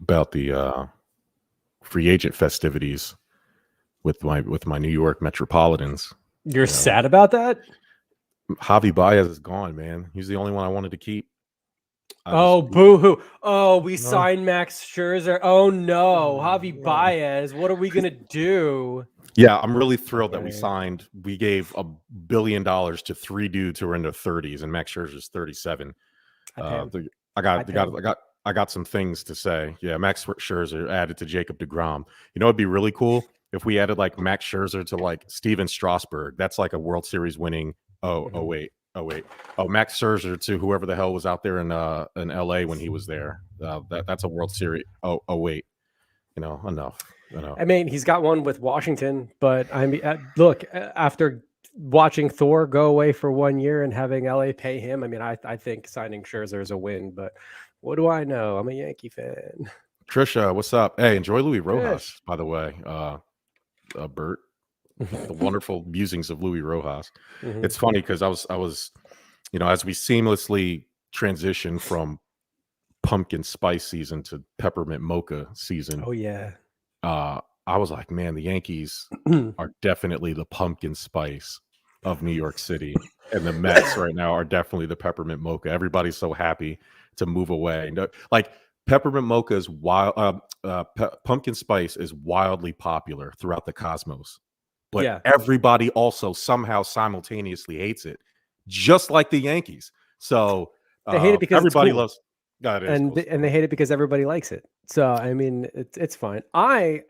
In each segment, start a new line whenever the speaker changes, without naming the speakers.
about the free agent festivities with my New York Metropolitans.
You're sad about that?
Javi Baez is gone, man. He's the only one I wanted to keep.
Boo-hoo. Oh, we signed Max Scherzer. Oh, no. Javi Baez. What are we going to do?
Yeah, I'm really thrilled that we signed. We gave $1 billion to 3 dudes who are in their 30s, and Max Scherzer's 37. I got some things to say. Yeah, Max Scherzer added to Jacob deGrom. You know, it'd be really cool if we added like Max Scherzer to like Steven Strasburg. That's like a World Series winning. Max Scherzer to whoever the hell was out there in LA when he was there. That's a World Series. Wait, enough.
I mean, he's got one with Washington, but I mean, look, after watching Thor go away for 1 year and having LA pay him, I mean, I think signing Scherzer is a win, but what do I know? I'm a Yankee fan.
Trisha, what's up? Hey, enjoy Louis Rojas, by the way. Bert, the wonderful musings of Louis Rojas. Mm-hmm. It's funny because I was, as we seamlessly transition from pumpkin spice season to peppermint mocha season.
Oh yeah.
I was like, man, the Yankees are definitely the pumpkin spice of New York City, and the Mets right now are definitely the peppermint mocha. Everybody's so happy to move away. Like peppermint mocha is wild. Pumpkin spice is wildly popular throughout the cosmos, but everybody also somehow simultaneously hates it, just like the Yankees. So
they hate it because
everybody
cool.
loves. God,
and they hate it because everybody likes it. So I mean, it's fine. I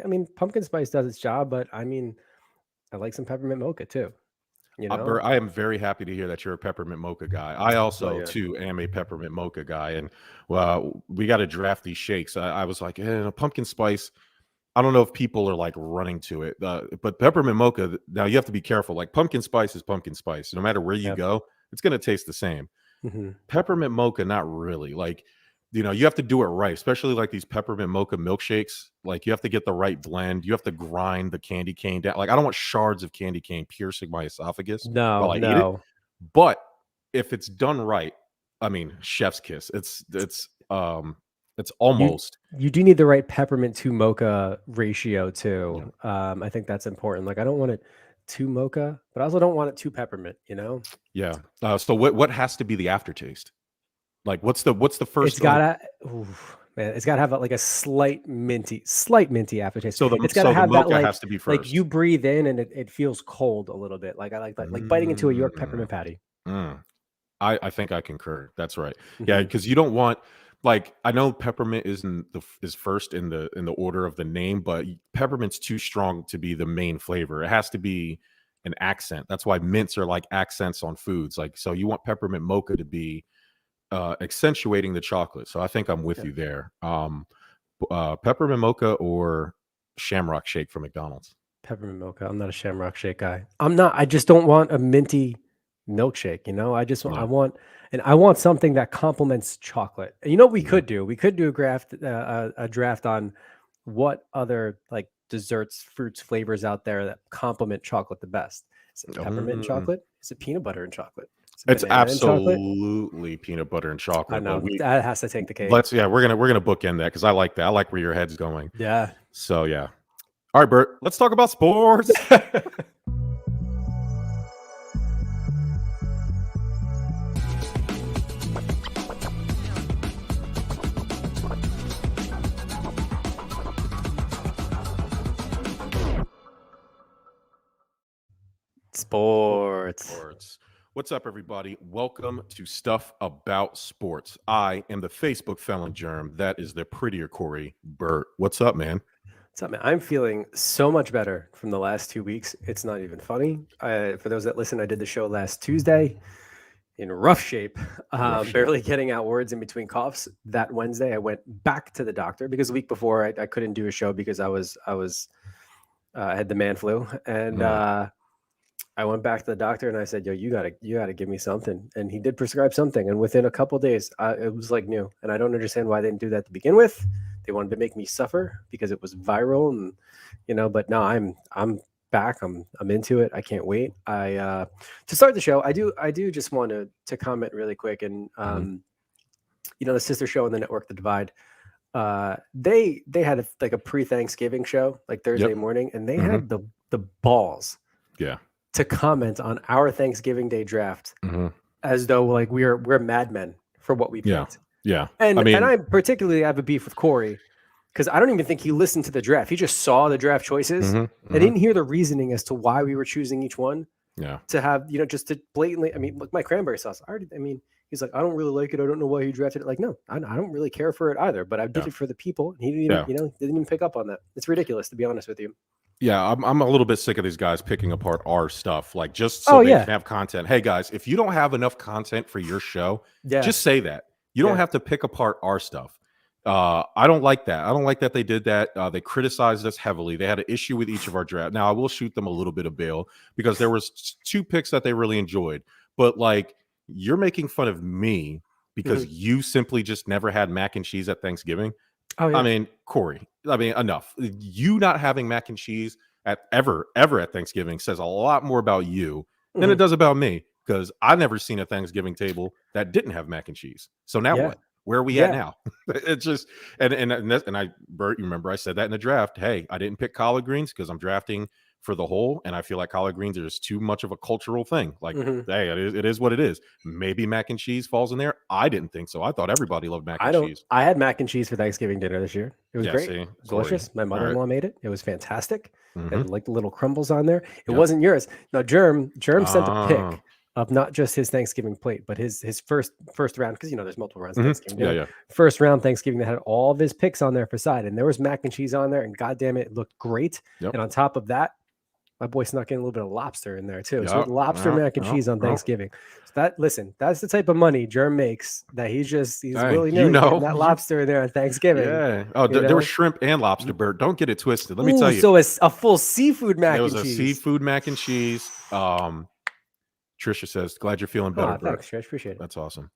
mean, pumpkin spice does its job, but I mean, I like some peppermint mocha too.
Bert, I am very happy to hear that you're a peppermint mocha guy. I also too am a peppermint mocha guy, and we got to draft these shakes. I was like, pumpkin spice. I don't know if people are like running to it, but peppermint mocha. Now you have to be careful. Like pumpkin spice is pumpkin spice. No matter where you go, it's going to taste the same. Mm-hmm. Peppermint mocha, not really. Like, you have to do it right, especially like these peppermint mocha milkshakes. Like you have to get the right blend. You have to grind the candy cane down. Like I don't want shards of candy cane piercing my esophagus while I eat it. But if it's done right, I mean, chef's kiss. It's almost.
You do need the right peppermint to mocha ratio too. Yeah. I think that's important. Like I don't want it too mocha, but I also don't want it too peppermint,
Yeah. So what has to be the aftertaste? Like what's the first?
It's gotta, it's gotta have like a slight minty aftertaste.
So
it's gotta have
that
like
has to be first.
Like you breathe in and it feels cold a little bit. Like I like that, like biting into a York peppermint patty.
I think I concur. That's right. Yeah, because you don't want. Like I know peppermint is first in the order of the name, but peppermint's too strong to be the main flavor. It has to be an accent. That's why mints are like accents on foods. Like so, you want peppermint mocha to be accentuating the chocolate. So I think I'm with you there. Peppermint mocha or Shamrock Shake from McDonald's.
Peppermint mocha. I'm not a Shamrock Shake guy. I'm not. I just don't want a minty milkshake. I want something that complements chocolate. And what we could do? We could do a draft on what other like desserts, fruits, flavors out there that complement chocolate the best. Is it peppermint and chocolate? Is it peanut butter and chocolate?
It's absolutely peanut butter and chocolate.
I know that has to take the cake.
We're gonna bookend that because I like that. I like where your head's going.
Yeah.
So yeah. All right, Bert. Let's talk about sports.
Sports.
What's up, everybody? Welcome to Stuff About Sports. I am the Facebook felon germ. That is the prettier Corey. Bert. What's up, man?
What's up, man? I'm feeling so much better from the last 2 weeks. It's not even funny. For those that listen, I did the show last Tuesday in rough shape, barely getting out words in between coughs. That Wednesday, I went back to the doctor because the week before I couldn't do a show because I had the man flu, and I went back to the doctor and I said, "Yo, you gotta give me something." And he did prescribe something, and within a couple of days, it was like new. And I don't understand why they didn't do that to begin with. They wanted to make me suffer because it was viral, and But no, I'm back. I'm into it. I can't wait. To start the show, I do just want to comment really quick, and the sister show on the network, The Divide. they had like a pre-Thanksgiving show, like Thursday
Yep.
morning, and they
Mm-hmm.
had the balls
Yeah.
to comment on our Thanksgiving Day draft
Mm-hmm.
as though like we're madmen for what we
Yeah.
picked.
Yeah.
And
I mean,
I particularly have a beef with Corey because I don't even think he listened to the draft. He just saw the draft choices
mm-hmm,
and
mm-hmm.
didn't hear the reasoning as to why we were choosing each one.
Yeah.
To have, just to blatantly, I mean, look, my cranberry sauce. He's like, I don't really like it. I don't know why he drafted it. Like, no, I don't really care for it either. But I did
Yeah.
it for the people. And he didn't even,
Yeah.
didn't even pick up on that. It's ridiculous, to be honest with you.
Yeah, I'm a little bit sick of these guys picking apart our stuff, like just so
Oh
they
yeah,
can have content. Hey guys, if you don't have enough content for your show,
yeah,
just say that. You don't
yeah.
have to pick apart our stuff. I don't like that. I don't like that they did that. They criticized us heavily. They had an issue with each of our draft. Now I will shoot them a little bit of bail because there was two picks that they really enjoyed. But like, you're making fun of me because you simply just never had mac and cheese at Thanksgiving.
Oh yeah.
I mean, Corey, enough. You not having mac and cheese at ever at Thanksgiving says a lot more about you than it does about me, because I never seen a Thanksgiving table that didn't have mac and cheese. So now
Yeah,
what? Where are we at
yeah.
now? It's just Bert, you remember I said that in the draft. Hey, I didn't pick collard greens because I'm drafting for the whole, and I feel like collard greens are just too much of a cultural thing. Like, hey, it is what it is. Maybe mac and cheese falls in there. I didn't think so. I thought everybody loved mac and cheese.
I had mac and cheese for Thanksgiving dinner this year. It was
Yeah,
great.
see,
It was
Corey.
delicious. My mother-in-law made it. It was fantastic. It
Mm-hmm.
had like the little crumbles on there. It
Yep.
wasn't yours. Now, Germ sent a
Oh.
pic of not just his Thanksgiving plate, but his first round, because there's multiple rounds of Thanksgiving dinner.
Yeah.
First round Thanksgiving that had all of his picks on there for side, and there was mac and cheese on there, and goddamn it looked great.
Yep.
And on top of that, my boy snuck in a little bit of lobster in there too. So
Yep.
lobster mac and cheese on Thanksgiving. So that's the type of money Germ makes, that he's
Hey,
willy-nilly getting that lobster in there on Thanksgiving.
Yeah. Oh, there was shrimp and lobster, Bert. Don't get it twisted. Let me tell you.
So it's a full seafood mac
There
and
was a
cheese.
seafood mac and cheese. Trisha says, glad you're feeling better, Bert.
Thanks, Trish. Appreciate it.
That's awesome.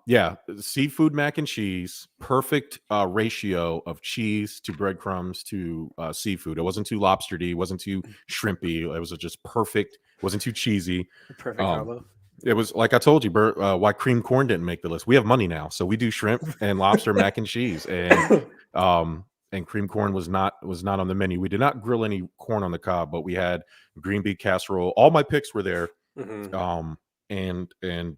Yeah, seafood mac and cheese, perfect ratio of cheese to breadcrumbs to seafood. It wasn't too lobster-y, wasn't too shrimpy. It was just perfect. It wasn't too cheesy.
Perfect combo.
It was like I told you, Bert, why cream corn didn't make the list. We have money now, so we do shrimp and lobster mac and cheese, and cream corn was not on the menu. We did not grill any corn on the cob, but we had green bean casserole. All my picks were there. And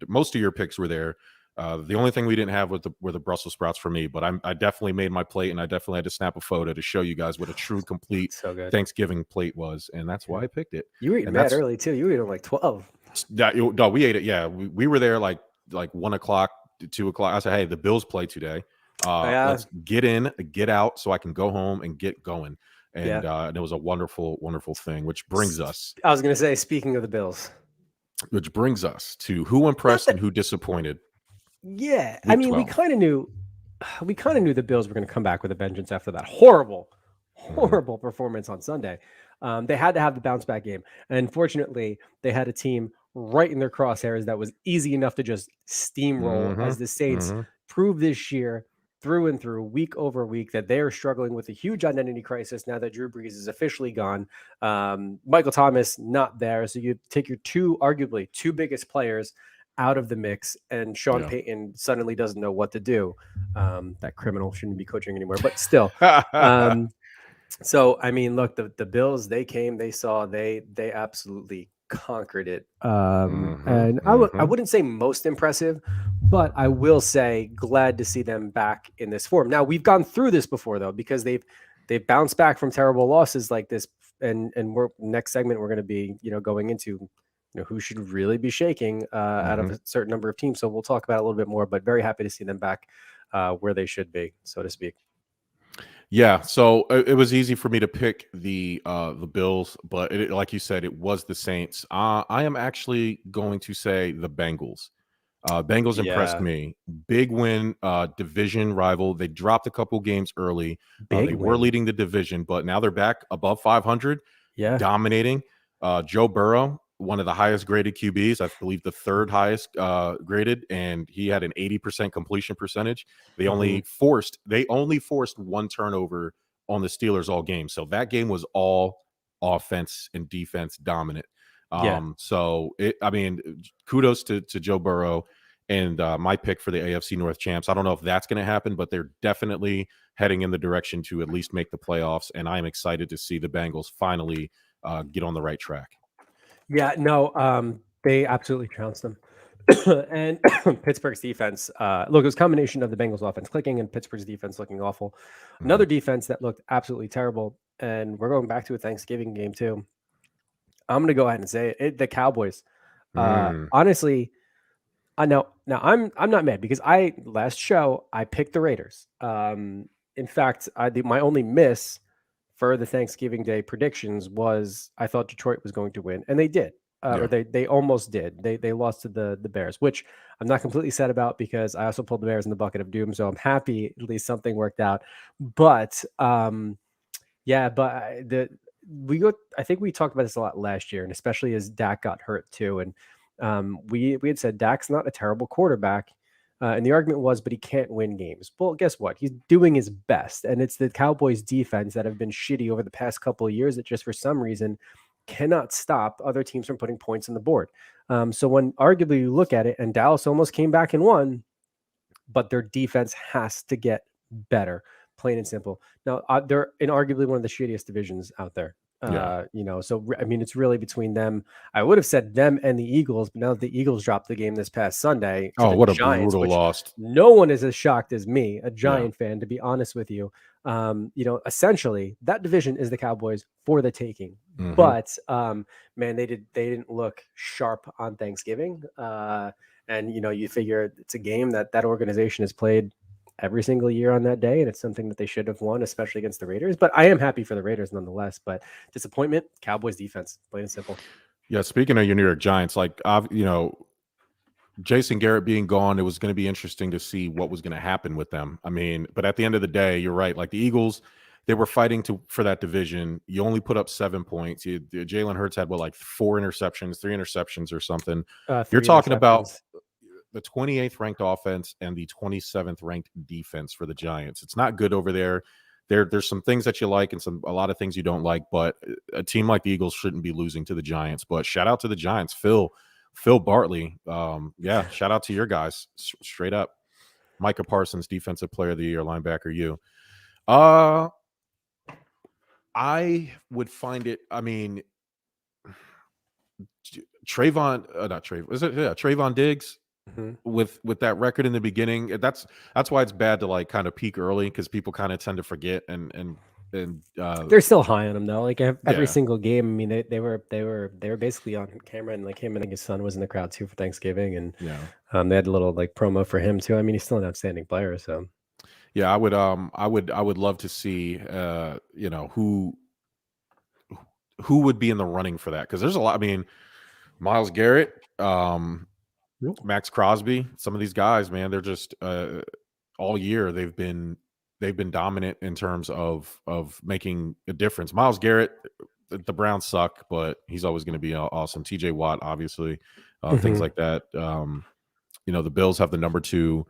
most of your picks were there. The only thing we didn't have were the Brussels sprouts for me, but I definitely made my plate, and I definitely had to snap a photo to show you guys what a true complete Thanksgiving plate was, and that's why I picked it.
You were eating mad early too. You were eating like 12.
No, we ate it. Yeah, we were there like 1 o'clock to 2 o'clock. I said, hey, the Bills play today. Let's get in, get out, so I can go home and get going. And it was a wonderful, wonderful thing. Which brings us.
I was going to say, speaking of the Bills.
Which brings us to who impressed and who disappointed.
Yeah, I mean, we kind of knew the Bills were going to come back with a vengeance after that horrible performance on Sunday. They had to have the bounce back game, and unfortunately, they had a team right in their crosshairs that was easy enough to just steamroll, as the Saints prove this year through and through, week over week, that they are struggling with a huge identity crisis now that Drew Brees is officially gone. Michael Thomas not there, so you take your arguably two biggest players out of the mix, and Sean Payton suddenly doesn't know what to do. That criminal shouldn't be coaching anymore, but still. So I mean, look, the Bills, they came, they saw, they absolutely conquered it. And I wouldn't say most impressive, but I will say glad to see them back in this form. Now, we've gone through this before though, because they've bounced back from terrible losses like this, and we're next segment we're going to be going into who should really be shaking out of a certain number of teams. So we'll talk about it a little bit more, but very happy to see them back where they should be, so to speak.
Yeah, so it was easy for me to pick the Bills, but like you said, it was the Saints. I am actually going to say the Bengals. Bengals impressed me. Big win, division rival. They dropped a couple games early. They were leading the division, but now they're back above 500. Yeah, dominating. Joe Burrow, one of the highest graded QBs, I believe the third highest graded, and he had an 80% completion percentage. They only forced one turnover on the Steelers all game. So that game was all offense and defense dominant. So kudos to Joe Burrow. and my pick for the AFC North champs. I don't know if that's going to happen, but they're definitely heading in the direction to at least make the playoffs. And I'm excited to see the Bengals finally get on the right track.
Yeah, no, they absolutely trounced them. And Pittsburgh's defense, look, it was a combination of the Bengals offense clicking and Pittsburgh's defense looking awful. Another defense that looked absolutely terrible, and we're going back to a Thanksgiving game too. I'm going to go ahead and say it, the Cowboys. Honestly, I know now I'm not mad because last show I picked the Raiders. In fact, my only miss for the Thanksgiving Day predictions was I thought Detroit was going to win, and they did. Or they almost did. They lost to the Bears, which I'm not completely sad about because I also pulled the Bears in the bucket of doom. So I'm happy at least something worked out. But yeah, but I think we talked about this a lot last year, and especially as Dak got hurt too. And we had said Dak's not a terrible quarterback. And the argument was, but he can't win games. Well, guess what? He's doing his best. And it's the Cowboys defense that have been shitty over the past couple of years that just for some reason cannot stop other teams from putting points on the board. So when arguably you look at it, and Dallas almost came back and won, but their defense has to get better, plain and simple. Now, they're inarguably one of the shittiest divisions out there. So I mean, it's really between them. I would have said them and the Eagles, but now that the Eagles dropped the game this past Sunday,
what
Giants,
a brutal loss!
No one is as shocked as me, a Giant fan, to be honest with you. Essentially, that division is the Cowboys for the taking. But man, they didn't look sharp on Thanksgiving. And you figure it's a game that organization has played every single year on that day, and it's something that they should have won, especially against the Raiders. But I am happy for the Raiders nonetheless. But disappointment, Cowboys defense, plain and simple.
Yeah, speaking of your New York Giants, Jason Garrett being gone, it was going to be interesting to see what was going to happen with them. I mean, but at the end of the day, you're right. Like the Eagles, they were fighting for that division. You only put up 7 points. Jalen Hurts had 3 interceptions or something. You're talking about the 28th ranked offense and the 27th ranked defense for the Giants. It's not good over there. There's some things that you like and a lot of things you don't like, but a team like the Eagles shouldn't be losing to the Giants. But shout out to the Giants, Phil Bartley. Shout out to your guys, straight up. Micah Parsons, defensive player of the year, linebacker. You. I would find it. I mean, Trayvon Diggs. With that record in the beginning, that's why it's bad to kind of peak early because people kind of tend to forget and
they're still high on him though. Like every single game. I mean, they were basically on camera, and him and his son was in the crowd too for Thanksgiving, and they had a little promo for him too. I mean, he's still an outstanding player. So
yeah, I would love to see who would be in the running for that because there's a lot. I mean, Myles Garrett. Max Crosby, some of these guys, man, they're just all year they've been dominant in terms of making a difference. Myles Garrett, the Browns suck, but he's always going to be awesome. TJ Watt, obviously, things like that. The Bills have the number 2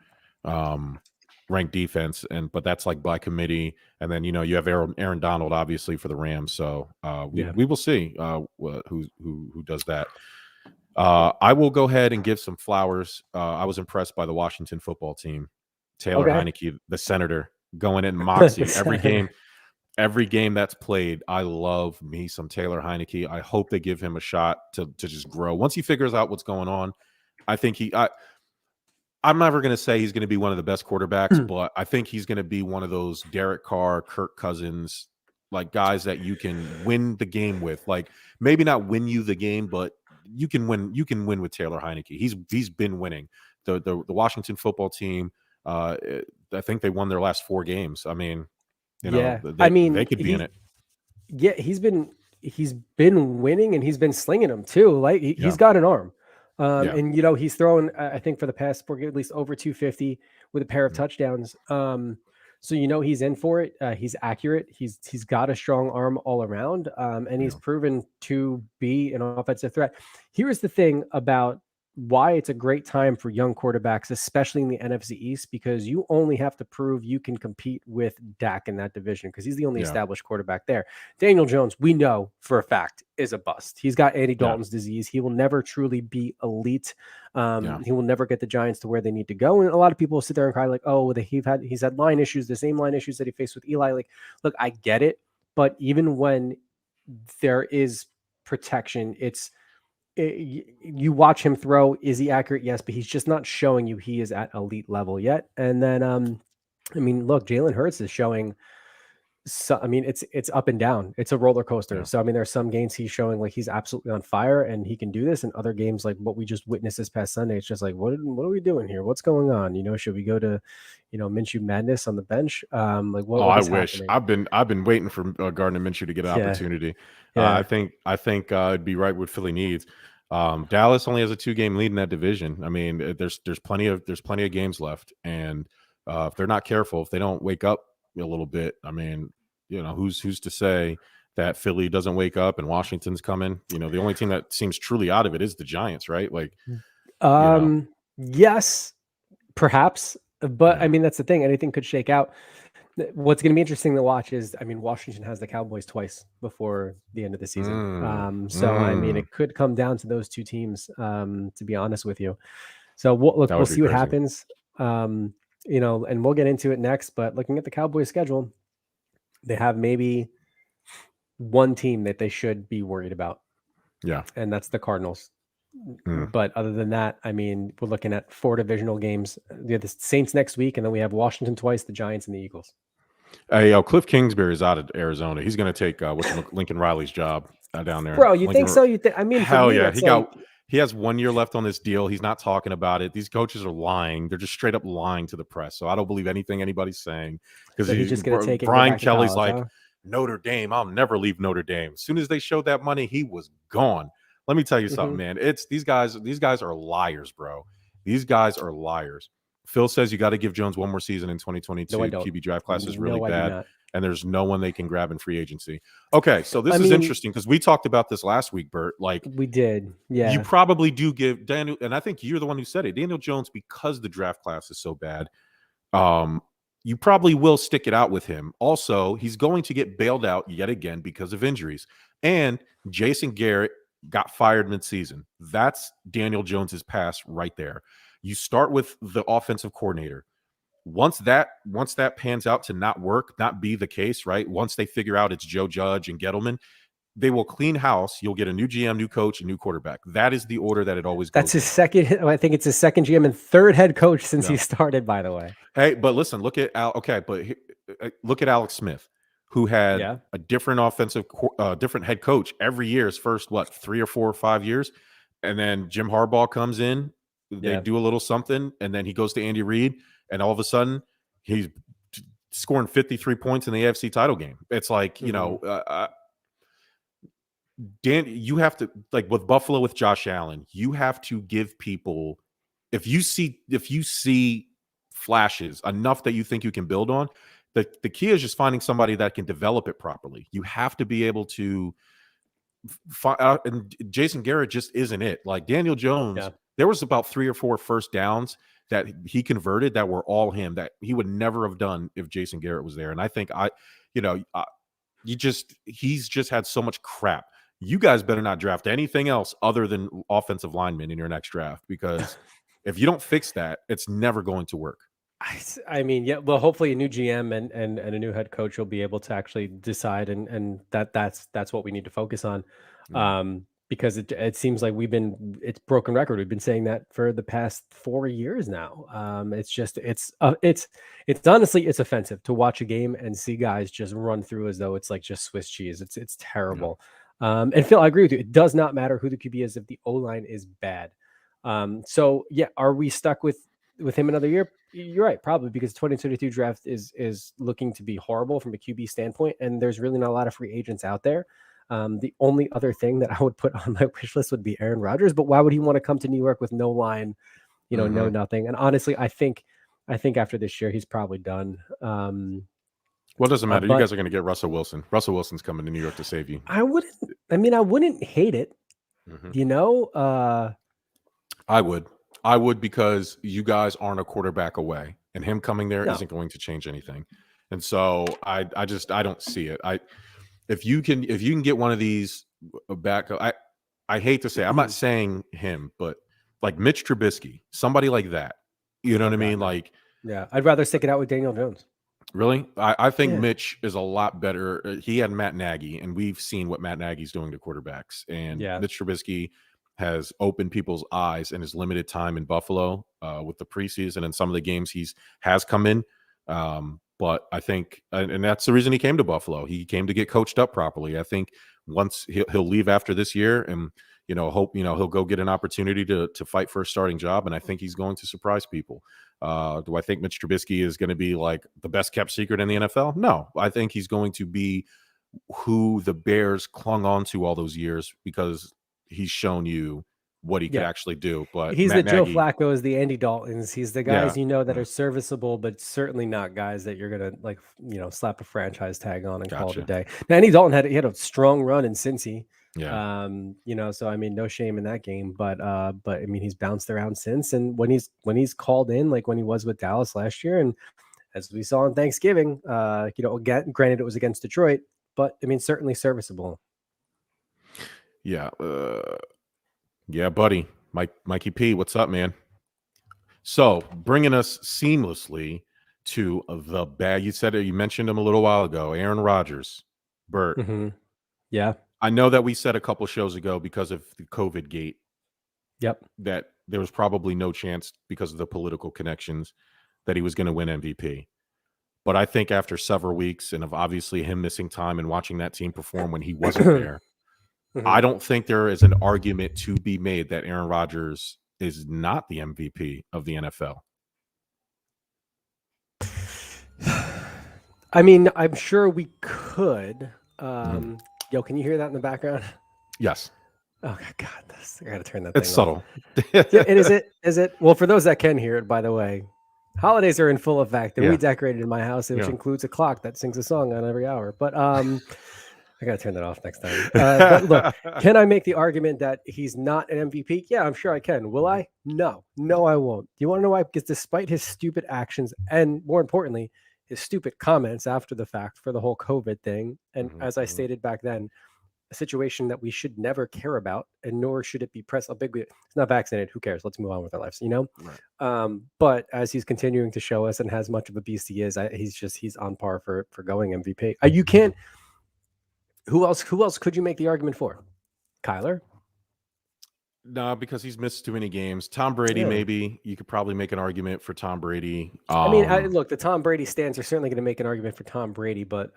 ranked defense, but that's by committee. And then you have Aaron Donald, obviously, for the Rams. So we will see who does that. I will go ahead and give some flowers. I was impressed by the Washington football team. Taylor Heineke, the senator, going in moxie every game that's played. I love me some Taylor Heineke. I hope they give him a shot to just grow. Once he figures out what's going on, I think I'm never going to say he's going to be one of the best quarterbacks, but I think he's going to be one of those Derek Carr, Kirk Cousins, guys that you can win the game with. Maybe not win you the game, but you can win with Taylor Heineke. He's been winning. The Washington football team, I think they won their last 4 games. I mean, they could be in it.
Yeah, he's been winning, and he's been slinging them too. He's got an arm. And he's thrown, I think for the past 4 games, at least over 250 with a pair of touchdowns. So he's in for it. He's accurate. He's got a strong arm all around, and he's proven to be an offensive threat. Here's the thing about why it's a great time for young quarterbacks, especially in the NFC East, because you only have to prove you can compete with Dak in that division because he's the only established quarterback there. Daniel Jones, we know for a fact, is a bust. He's got Andy Dalton's disease. He will never truly be elite. He will never get the Giants to where they need to go. And a lot of people will sit there and cry like, oh, he's had line issues, the same line issues that he faced with Eli. Like, look, I get it. But even when there is protection, you watch him throw. Is he accurate? Yes, but he's just not showing you he is at elite level yet. And then, I mean, look, Jalen Hurts is showing. So, I mean, it's up and down. It's a roller coaster.
Yeah.
So, I mean, there are some games he's showing like he's absolutely on fire and he can do this, and other games like what we just witnessed this past Sunday, it's just like, what are we doing here? What's going on? You know, should we go to, Minshew madness on the bench? Like, what?
I wish. Happening? I've been waiting for Gardner Minshew to get an opportunity. Yeah. I think it'd be right what Philly needs. Dallas only has a 2-game lead in that division. I mean, there's plenty of games left, and if they're not careful, if they don't wake up a little bit, I mean, who's to say that Philly doesn't wake up and Washington's coming? The only team that seems truly out of it is the Giants, right? Like,
yes, perhaps, but I mean, that's the thing. Anything could shake out. What's going to be interesting to watch is, I mean, Washington has the Cowboys twice before the end of the season. I mean, it could come down to those two teams, to be honest with you. So we'll see what happens. And we'll get into it next, but looking at the Cowboys schedule, they have maybe one team that they should be worried about.
Yeah.
And that's the Cardinals. But other than that, I mean, we're looking at 4 divisional games. We have the Saints next week, and then we have Washington twice, the Giants, and the Eagles.
Hey, Cliff Kingsbury is out of Arizona. He's going to take Lincoln Riley's job down there.
Bro, you think so? I mean,
hell yeah. He has 1 year left on this deal. He's not talking about it. These coaches are lying. They're just straight up lying to the press. So I don't believe anything anybody's saying, because
he's just going to take it.
Brian Kelly's like, Notre Dame, I'll never leave Notre Dame. As soon as they showed that money, he was gone. Let me tell you something, man. It's these guys are liars, bro. These guys are liars. Phil says you got to give Jones one more season in 2022.
No,
QB draft class is really bad, and there's no one they can grab in free agency. Okay, so this is interesting because we talked about this last week, Bert. Like,
we did, yeah.
You probably do give Daniel, and I think you're the one who said it, Daniel Jones, because the draft class is so bad. You probably will stick it out with him. Also, he's going to get bailed out yet again because of injuries. And Jason Garrett got fired midseason. That's Daniel Jones's pass right there. You start with the offensive coordinator. Once that pans out to not be the case, right? Once they figure out it's Joe Judge and Gettleman, they will clean house. You'll get a new GM, new coach, a new quarterback. That is the order that it always goes.
That's his second. I think it's his second GM and third head coach since he started, by the way.
Hey, but listen, look at look at Alex Smith, who had a different different head coach every year. His first 3 or 4 or 5 years, and then Jim Harbaugh comes in. They do a little something, and then he goes to Andy Reid, and all of a sudden he's scoring 53 points in the AFC title game. It's like, Dan, you have to, like with Buffalo with Josh Allen, you have to give people, if you see flashes enough that you think you can build on, the key is just finding somebody that can develop it properly. You have to be able to find out, and Jason Garrett just isn't it. Like Daniel Jones, there was about 3 or 4 first downs that he converted that were all him, that he would never have done if Jason Garrett was there. And I think he's just had so much crap. You guys better not draft anything else other than offensive linemen in your next draft, because if you don't fix that, it's never going to work.
I mean, yeah, well, hopefully a new GM and a new head coach will be able to actually decide, and that's what we need to focus on. Because it seems like it's broken record. We've been saying that for the past 4 years now. It's honestly, it's offensive to watch a game and see guys just run through as though it's like just Swiss cheese. It's terrible. And Phil, I agree with you. It does not matter who the QB is if the O-line is bad. So yeah, are we stuck with him another year? You're right, probably, because 2022 draft is looking to be horrible from a QB standpoint, and there's really not a lot of free agents out there. The only other thing that I would put on my wish list would be Aaron Rodgers, but why would he want to come to New York with no line, no nothing? And honestly, I think after this year, he's probably done. Well,
it doesn't matter. You guys are going to get Russell Wilson. Russell Wilson's coming to New York to save you.
I wouldn't hate it.
I would because you guys aren't a quarterback away, and him coming there
No.
not going to change anything. And so I don't see it. If you can get one of these back, I hate to say, I'm not saying him, but like Mitch Trubisky, somebody like that. You know what I
God,
mean?
no.
Like,
yeah, I'd rather stick it out with Daniel Jones.
really? I think
Yeah.
Mitch is a lot better. He had Matt Nagy, and we've seen what Matt Nagy's doing to quarterbacks. And
Yeah.
Mitch Trubisky has opened people's eyes in his limited time in Buffalo with the preseason and some of the games has come in. But I think, and that's the reason he came to Buffalo. He came to get coached up properly. I think once he'll leave after this year, and hope he'll go get an opportunity to fight for a starting job. And I think he's going to surprise people. Do I think Mitch Trubisky is going to be like the best kept secret in the NFL? No, I think he's going to be who the Bears clung on to all those years because he's shown you what he could actually do. But
he's
Matt
the Joe
Nagy,
Flacco's, the Andy Daltons. He's the guys that
yeah.
are serviceable, but certainly not guys that you're gonna slap a franchise tag on and call it a day. Now, Andy Dalton had a strong run in Cincy.
Yeah.
So I mean, no shame in that game, but I mean, he's bounced around since, and when he's called in, like when he was with Dallas last year, and as we saw on Thanksgiving, again, granted it was against Detroit, but I mean, certainly serviceable.
Yeah. Yeah, buddy. Mikey P, what's up, man? So bringing us seamlessly to the bag. You mentioned him a little while ago, Aaron Rodgers. Bert.
Mm-hmm. Yeah.
I know that we said a couple shows ago because of the COVID gate.
Yep.
That there was probably no chance because of the political connections that he was going to win MVP. But I think after several weeks and of obviously him missing time and watching that team perform when he wasn't there, I don't think there is an argument to be made that Aaron Rodgers is not the MVP of the NFL.
I mean, I'm sure we could. Yo, can you hear that in the background?
Yes.
Oh God, I gotta turn that.
It's subtle.
Is it? Well, for those that can hear it, by the way, holidays are in full effect, and we decorated in my house, which includes a clock that sings a song on every hour. But I gotta turn that off next time. But look, can I make the argument that he's not an MVP? Yeah, I'm sure I can. Will I? No, I won't. Do you want to know why? Because despite his stupid actions, and more importantly, his stupid comments after the fact for the whole COVID thing, and as I stated back then, a situation that we should never care about, and nor should it be pressed. It's not vaccinated. Who cares? Let's move on with our lives,
Right.
But as he's continuing to show us, and has much of a beast he is, he's on par for going MVP. You can't. Who else could you make the argument for? Kyler?
No, because he's missed too many games. Tom Brady, maybe you could probably make an argument for Tom Brady.
I mean, look, the Tom Brady stands are certainly going to make an argument for Tom Brady, but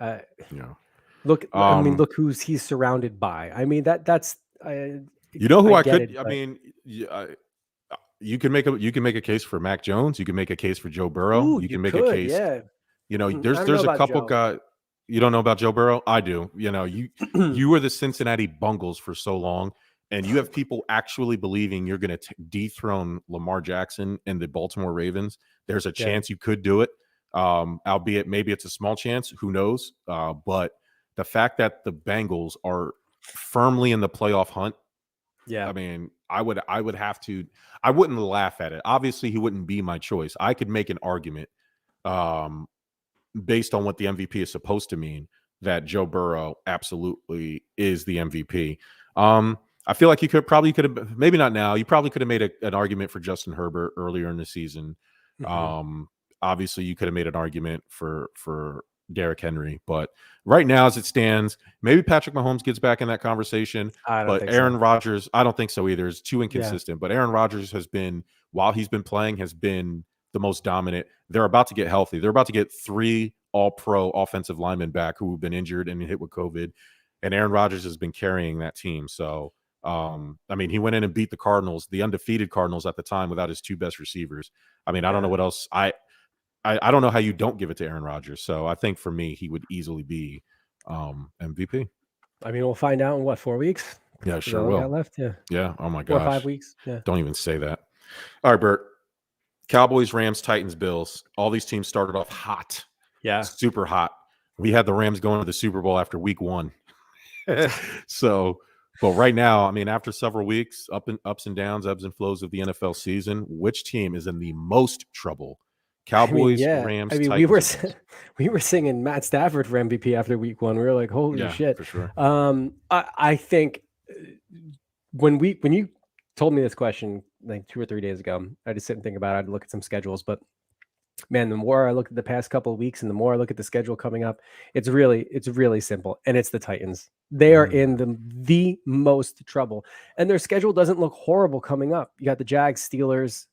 look, I mean, look who's he's surrounded by. I mean, that's
you know who I could. It, I mean, you can make a case for Mac Jones. You can make a case for Joe Burrow.
Ooh,
you can make a case.
Yeah.
There's a couple guys. You don't know about Joe Burrow? I do. You were the Cincinnati Bungles for so long, and you have people actually believing you're going to dethrone Lamar Jackson and the Baltimore Ravens. There's a chance you could do it, albeit maybe it's a small chance. Who knows? But the fact that the Bengals are firmly in the playoff hunt, I mean, I would have to. I wouldn't laugh at it. Obviously, he wouldn't be my choice. I could make an argument. Based on what the MVP is supposed to mean, that Joe Burrow absolutely is the MVP. I feel like you could have, maybe not now. You probably could have made an argument for Justin Herbert earlier in the season. Obviously, you could have made an argument for Derrick Henry, but right now, as it stands, maybe Patrick Mahomes gets back in that conversation. But Aaron Rodgers, I don't think so either. It's too inconsistent. But Aaron Rodgers has been, while he's been playing, has been the most dominant. They're about to get healthy. They're about to get 3 all-pro offensive linemen back who have been injured and hit with COVID. And Aaron Rodgers has been carrying that team. So, I mean, he went in and beat the Cardinals, the undefeated Cardinals at the time, without his 2 best receivers. I mean, I don't know what else. I don't know how you don't give it to Aaron Rodgers. So I think for me, he would easily be MVP.
I mean, we'll find out in what, 4 weeks?
Yeah, sure will.
Got left,
Yeah. Oh my gosh.
4 or 5 weeks. Yeah.
Don't even say that. All right, Bert. Cowboys, Rams, Titans, Bills. All these teams started off hot.
Yeah.
Super hot. We had the Rams going to the Super Bowl after week 1. So But right now, I mean, after several weeks, ups and downs, ebbs and flows of the NFL season, which team is in the most trouble?
I mean,
Cowboys,
yeah. I
Rams,
mean,
Titans, or Bills?
we were singing Matt Stafford for MVP after week 1. We were like, holy
Yeah,
shit.
for sure.
I think when you told me this question like 2 or 3 days ago, I just sit and think about it. I'd look at some schedules, but man, the more I look at the past couple of weeks and the more I look at the schedule coming up, it's really simple. And it's the Titans. They are in the most trouble. And their schedule doesn't look horrible coming up. You got the Jags, Steelers,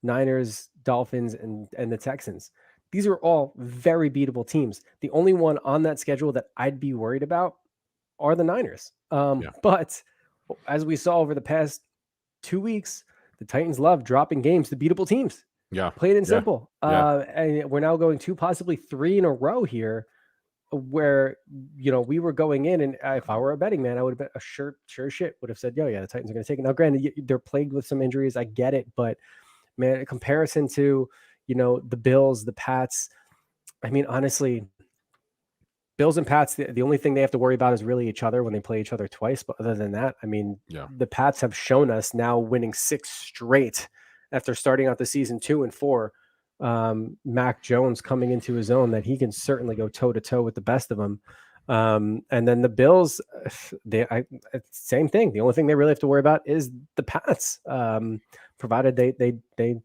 Niners, Dolphins, and the Texans. These are all very beatable teams. The only one on that schedule that I'd be worried about are the Niners. But as we saw over the past 2 weeks, the Titans love dropping games to beatable teams.
Yeah.
Plain and simple.
Yeah.
And we're now going 2, possibly 3 in a row here where, we were going in, and if I were a betting man, I would have been a sure shit would have said, yeah, the Titans are going to take it. Now, granted, they're plagued with some injuries. I get it. But man, in comparison to, the Bills, the Pats, I mean, honestly, Bills and Pats, the only thing they have to worry about is really each other when they play each other twice. But other than that, I mean, the Pats have shown us now winning 6 straight after starting out the season 2-4. Mac Jones coming into his own, that he can certainly go toe to toe with the best of them. And then the Bills, same thing. The only thing they really have to worry about is the Pats, provided they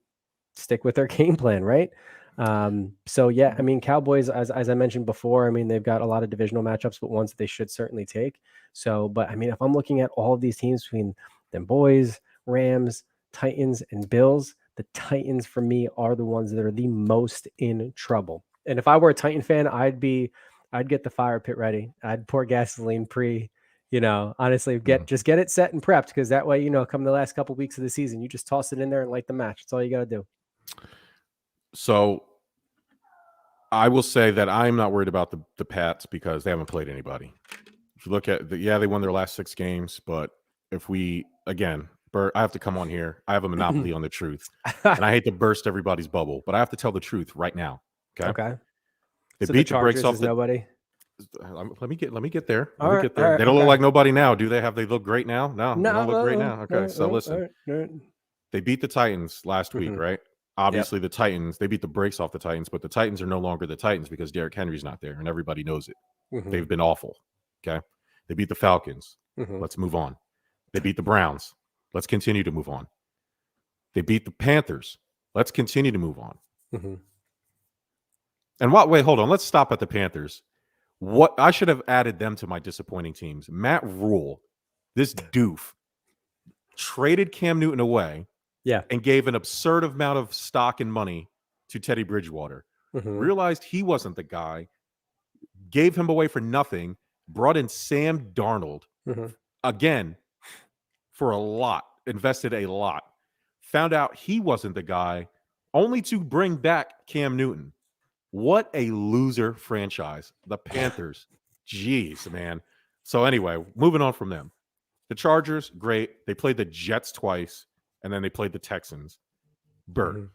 stick with their game plan, right? So yeah, I mean, Cowboys, as I mentioned before, I mean, they've got a lot of divisional matchups, but ones that they should certainly take. So, but I mean, if I'm looking at all of these teams between them boys, Rams, Titans, and Bills, the Titans for me are the ones that are the most in trouble. And if I were a Titan fan, I'd get the fire pit ready. I'd pour gasoline honestly, just get it set and prepped, because that way, come the last couple of weeks of the season, you just toss it in there and light the match. That's all you got to do.
So I will say that I'm not worried about the Pats because they haven't played anybody. If you look at they won their last 6 games, but if we, again, Bert, I have to come on here. I have a monopoly on the truth. And I hate to burst everybody's bubble, but I have to tell the truth right now. Okay. They beat the brakes off
nobody.
Let me get there.
All right.
They don't look like nobody now, do they? They look great now? No, they don't look great now. Okay, so listen. They beat the Titans last week, right? Obviously, the Titans, they beat the brakes off the Titans, but the Titans are no longer the Titans because Derrick Henry's not there, and everybody knows it. They've been awful. Okay. They beat the Falcons. Let's move on. They beat the Browns. Let's continue to move on. They beat the Panthers. Let's continue to move on. And wait, hold on. Let's stop at the Panthers. What I should have added them to my disappointing teams. Matt Rule, this doof, traded Cam Newton away, and gave an absurd amount of stock and money to Teddy Bridgewater. Realized he wasn't the guy, gave him away for nothing, brought in Sam Darnold again for a lot, invested a lot, found out he wasn't the guy, only to bring back Cam Newton. What a loser franchise. The Panthers. Jeez, man. So anyway, moving on from them. The Chargers, great. They played the Jets twice, and then they played the Texans. Bert.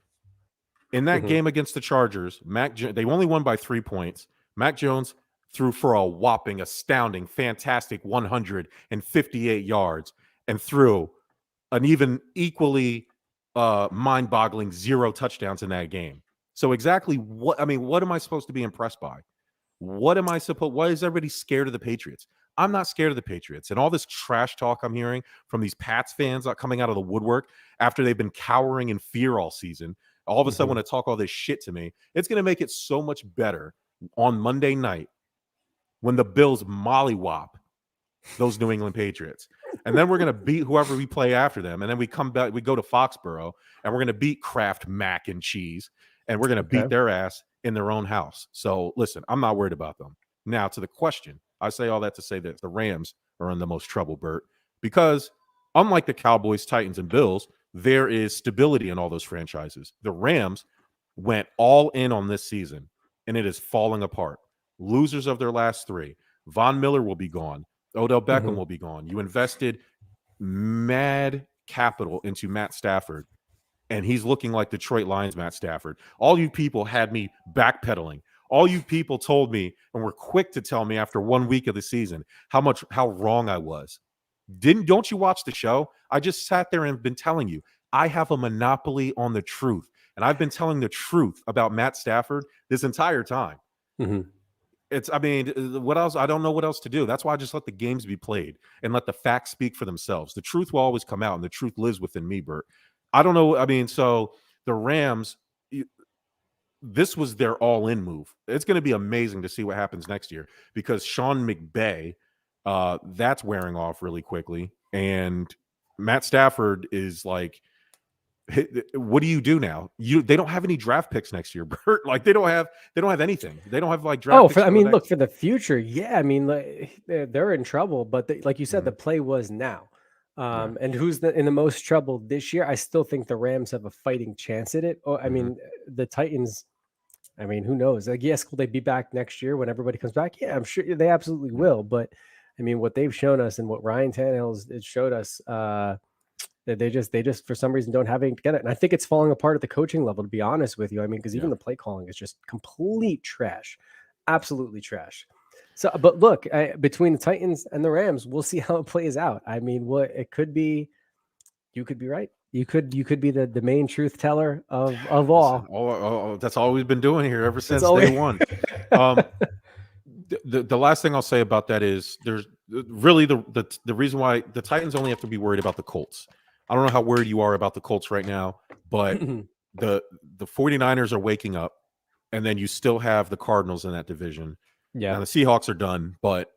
In that game against the Chargers, they only won by 3 points. Mac Jones threw for a whopping, astounding, fantastic 158 yards and threw an even equally mind-boggling 0 touchdowns in that game. So exactly what am I supposed to be impressed by? Why is everybody scared of the Patriots? I'm not scared of the Patriots. And all this trash talk I'm hearing from these Pats fans coming out of the woodwork after they've been cowering in fear all season, all of a sudden want to talk all this shit to me. It's going to make it so much better on Monday night when the Bills mollywop those New England Patriots. And then we're going to beat whoever we play after them. And then we come back, we go to Foxborough, and we're going to beat Kraft Mac and Cheese, and we're going to beat their ass in their own house. So listen, I'm not worried about them. Now to the question, I say all that to say that the Rams are in the most trouble, Bert, because unlike the Cowboys, Titans, and Bills, there is stability in all those franchises. The Rams went all in on this season, and it is falling apart. Losers of their last 3. Von Miller will be gone. Odell Beckham will be gone. You invested mad capital into Matt Stafford, and he's looking like Detroit Lions Matt Stafford. All you people had me backpedaling. All you people told me and were quick to tell me after 1 week of the season how wrong I was. Don't you watch the show? I just sat there and been telling you, I have a monopoly on the truth. And I've been telling the truth about Matt Stafford this entire time.
Mm-hmm.
I mean, what else? I don't know what else to do. That's why I just let the games be played and let the facts speak for themselves. The truth will always come out, and the truth lives within me, Bert. I don't know. I mean, so the Rams, this was their all-in move. It's going to be amazing to see what happens next year because Sean McVay, that's wearing off really quickly, and Matt Stafford is like, what do you do now? They don't have any draft picks next year, Bert. Like they don't have anything. They don't have like draft picks.
Look for the future. Yeah, I mean, like, they're in trouble, but like you said, the play was now. And who's in the most trouble this year? I still think the Rams have a fighting chance at it. I mean, the Titans. I mean, who knows? Like, yes, will they be back next year when everybody comes back? Yeah, I'm sure they absolutely will. But I mean, what they've shown us and what Ryan Tannehill showed us, that they just for some reason don't have anything together. And I think it's falling apart at the coaching level, to be honest with you. I mean, because even the play calling is just complete trash, absolutely trash. So, but look, between the Titans and the Rams, we'll see how it plays out. I mean, what it could be, you could be right. You could be the main truth teller of all.
That's all we've been doing here ever since day one. The last thing I'll say about that is there's really the reason why the Titans only have to be worried about the Colts. I don't know how worried you are about the Colts right now, but the 49ers are waking up, and then you still have the Cardinals in that division.
Yeah,
and the Seahawks are done, but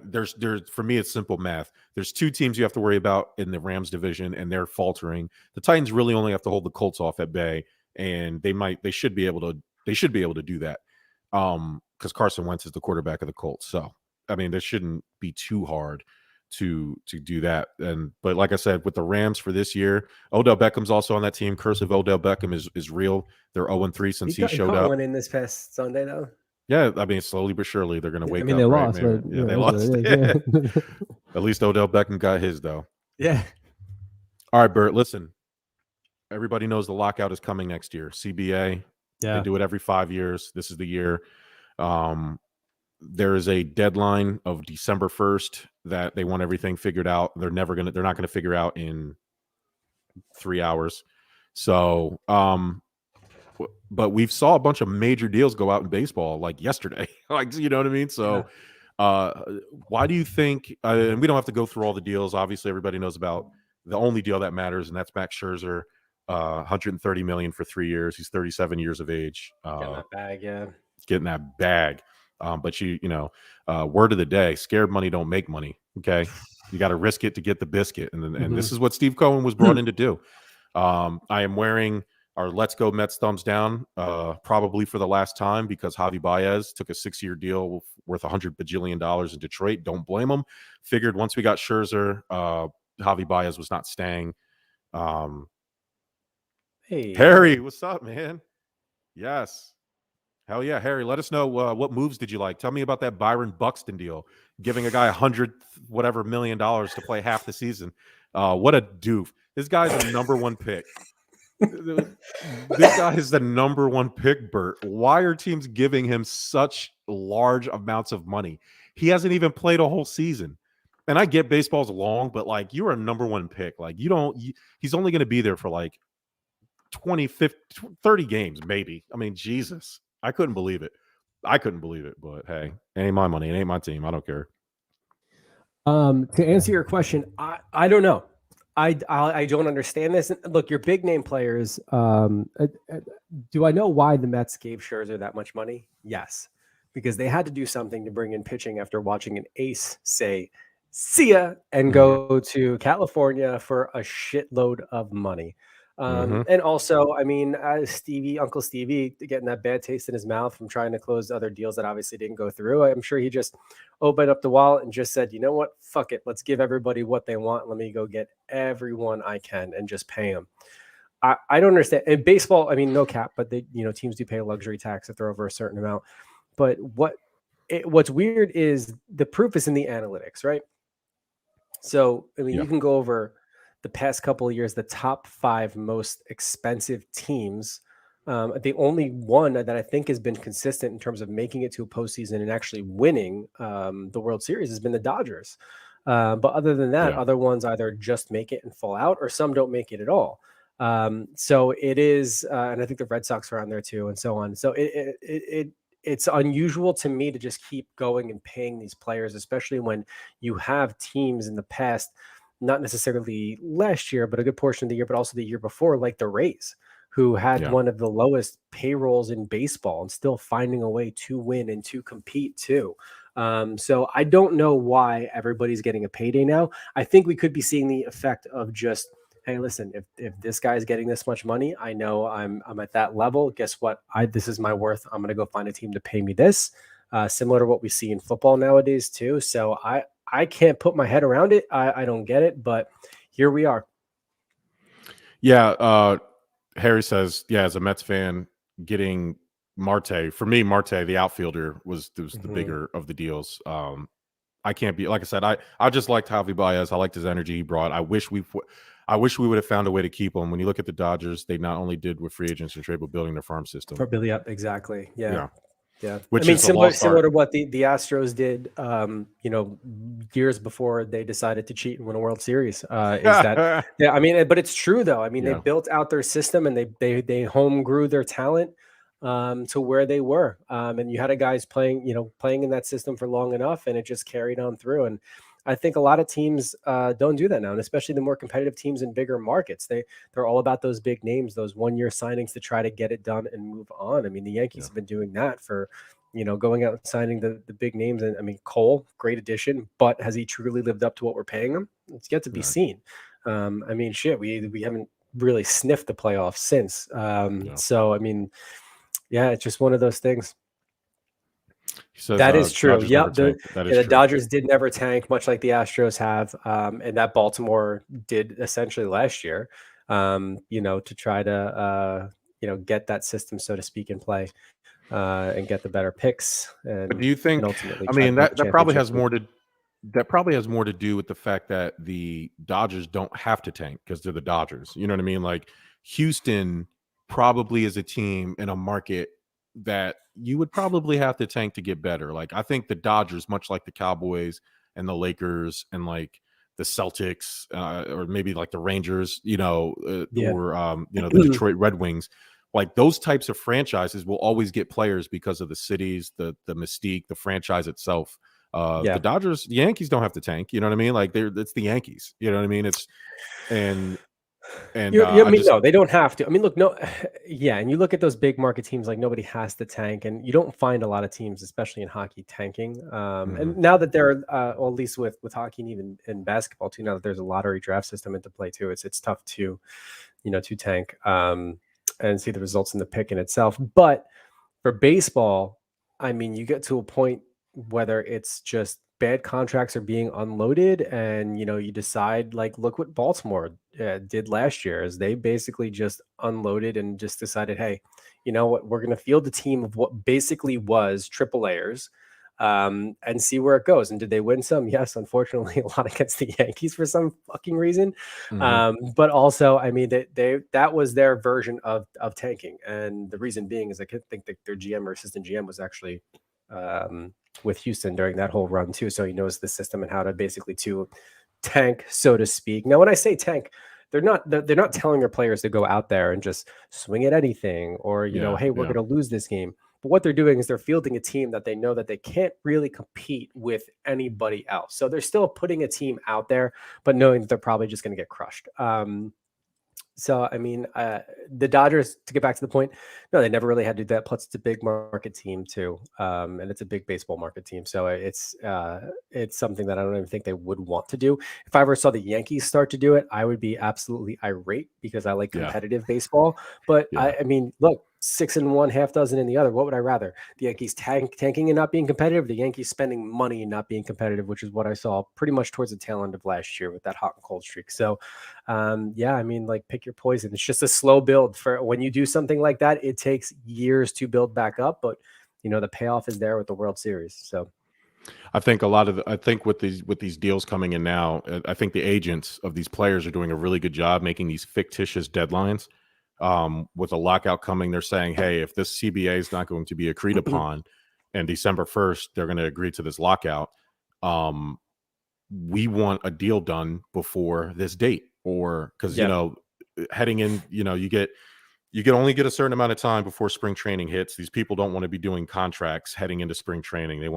there's for me it's simple math. There's two teams you have to worry about in the Rams division, and they're faltering. The Titans really only have to hold the Colts off at bay, and they should be able to do that. Because Carson Wentz is the quarterback of the Colts, so I mean, this shouldn't be too hard to do that. But like I said, with the Rams for this year, Odell Beckham's also on that team. Curse of Odell Beckham is real. They're 0-3 since he showed up.
One in this past Sunday though.
Yeah, I mean, slowly but surely they're going to wake up.
I mean, they lost.
Right?
But,
they lost. At least Odell Beckham got his though.
Yeah.
All right, Bert. Listen, everybody knows the lockout is coming next year. CBA.
Yeah.
They do it every 5 years. This is the year. There is a deadline of December 1st that they want everything figured out. They're not going to figure out in 3 hours. So, but we've saw a bunch of major deals go out in baseball like yesterday. Like, you know what I mean? So, why do you think, and we don't have to go through all the deals. Obviously everybody knows about the only deal that matters, and that's Max Scherzer, $130 million for 3 years. He's 37 years of age.
Getting that bag. Yeah.
Getting that bag. But word of the day, scared money don't make money. Okay. You got to risk it to get the biscuit. And this is what Steve Cohen was brought in to do. I am wearing our Let's Go Mets thumbs down, probably for the last time, because Javi Baez took a 6-year deal worth $100 bajillion in Detroit. Don't blame him. Figured once we got Scherzer, Javi Baez was not staying.
Hey,
Harry, what's up, man? Yes. Hell yeah, Harry. Let us know what moves did you like. Tell me about that Byron Buxton deal, giving a guy $100 million to play half the season. What a doof! This guy's a number one pick. This guy is the number one pick, Bert. Why are teams giving him such large amounts of money? He hasn't even played a whole season. And I get baseball's long, but like, you're a number one pick. Like, he's only going to be there for like 20, 50, 30 games, maybe. I mean, Jesus. I couldn't believe it. But hey, it ain't my money. It ain't my team. I don't care.
To answer your question, I don't know. I don't understand this. Look, your big name players. Do I know why the Mets gave Scherzer that much money? Yes, because they had to do something to bring in pitching after watching an ace say "see ya" and go to California for a shitload of money. And also, I mean, Uncle Stevie getting that bad taste in his mouth from trying to close other deals that obviously didn't go through. I'm sure he just opened up the wallet and just said, you know what, fuck it. Let's give everybody what they want. Let me go get everyone I can and just pay them. I don't understand. In baseball, I mean, no cap, but teams do pay a luxury tax if they're over a certain amount. But what's weird is the proof is in the analytics, right? So, I mean, you can go over the past couple of years, the top 5 most expensive teams. The only one that I think has been consistent in terms of making it to a postseason and actually winning the World Series has been the Dodgers. But other than that,
Yeah.
other ones either just make it and fall out, or some don't make it at all. So it is, and I think the Red Sox are on there too, and so on. So it's unusual to me to just keep going and paying these players, especially when you have teams in the past, not necessarily last year, but a good portion of the year, but also the year before, like the Rays, who had
Yeah.
one of the lowest payrolls in baseball and still finding a way to win and to compete too. So I don't know why everybody's getting a payday now. I think we could be seeing the effect of just, hey, listen, if this guy's getting this much money, I know I'm at that level. Guess what? This is my worth. I'm gonna go find a team to pay me this. Similar to what we see in football nowadays too. So I can't put my head around it. I don't get it, but here we are.
Yeah. Harry says, yeah, as a Mets fan, getting Marte, for me, Marte, the outfielder, was the bigger of the deals. I can't be, like I said, I just liked Javi Baez. I liked his energy he brought. I wish we would have found a way to keep him. When you look at the Dodgers, they not only did with free agents and trade, but building their farm system.
For Billy Up, exactly. Yeah. Yeah.
Which
I mean,
is a lost
similar
art.
to what the Astros did, years before they decided to cheat and win a World Series. Is that, yeah, I mean, but it's true though. I mean, they built out their system and they home grew their talent to where they were. And you had a guys playing in that system for long enough, and it just carried on through. And I think a lot of teams don't do that now, and especially the more competitive teams in bigger markets. They're all about those big names, those 1-year signings to try to get it done and move on. I mean, the Yankees have been doing that for, going out and signing the big names. And I mean, Cole, great addition, but has he truly lived up to what we're paying him? It's yet to be seen. I mean, shit, we haven't really sniffed the playoffs since. So I mean, yeah, it's just one of those things.
Says,
that is true.
Dodgers
Yep. The
true.
Dodgers did never tank, much like the Astros have. And that Baltimore did essentially last year, to try to, get that system, so to speak, in play and get the better picks.
But do you think,
ultimately,
I mean, that probably has more
to
to do with the fact that the Dodgers don't have to tank because they're the Dodgers. You know what I mean? Like Houston probably is a team in a market that you would probably have to tank to get better. Like I think the Dodgers, much like the Cowboys and the Lakers and like the Celtics, or maybe like the Rangers, or the Detroit Red Wings, like those types of franchises will always get players because of the cities, the mystique, the franchise itself. The Dodgers, the Yankees don't have to tank. You know what I mean? Like it's the Yankees. You know what I mean?
No, they don't have to. I mean, look, no, yeah, and you look at those big market teams, like nobody has to tank, and you don't find a lot of teams, especially in hockey, tanking. And now that they're, or at least with hockey and even in basketball too, now that there's a lottery draft system into play too, it's tough to, to tank and see the results in the pick in itself. But for baseball, I mean, you get to a point whether it's just bad contracts are being unloaded and you decide, like, look what Baltimore did last year, is they basically just unloaded and just decided, hey, you know what, we're going to field a team of what basically was triple A's and see where it goes. And did they win some? Yes, unfortunately, a lot against the Yankees for some fucking reason. But also, I mean, that was their version of tanking, and the reason being is I could think that their GM or assistant GM was actually with Houston during that whole run too, so he knows the system and how to basically to tank, so to speak. Now, when I say tank, they're not telling their players to go out there and just swing at anything or hey, we're going to lose this game. But what they're doing is they're fielding a team that they know that they can't really compete with anybody else. So they're still putting a team out there, but knowing that they're probably just going to get crushed. So, I mean, the Dodgers, to get back to the point, no, they never really had to do that. Plus, it's a big market team too, and it's a big baseball market team. So it's something that I don't even think they would want to do. If I ever saw the Yankees start to do it, I would be absolutely irate because I like competitive baseball. But I mean, look, 6-1, half dozen in the other. What would I rather? The Yankees tanking and not being competitive, the Yankees spending money and not being competitive, which is what I saw pretty much towards the tail end of last year with that hot and cold streak. So, I mean, like, pick your poison. It's just a slow build. For when you do something like that, it takes years to build back up, but the payoff is there with the World Series. So
I think with these deals coming in now, I think the agents of these players are doing a really good job making these fictitious deadlines. With a lockout coming, they're saying, hey, if this CBA is not going to be agreed upon and December 1st, they're going to agree to this lockout. we want a deal done before this date, or because heading in, you can only get a certain amount of time before spring training hits. These people don't want to be doing contracts heading into spring training. They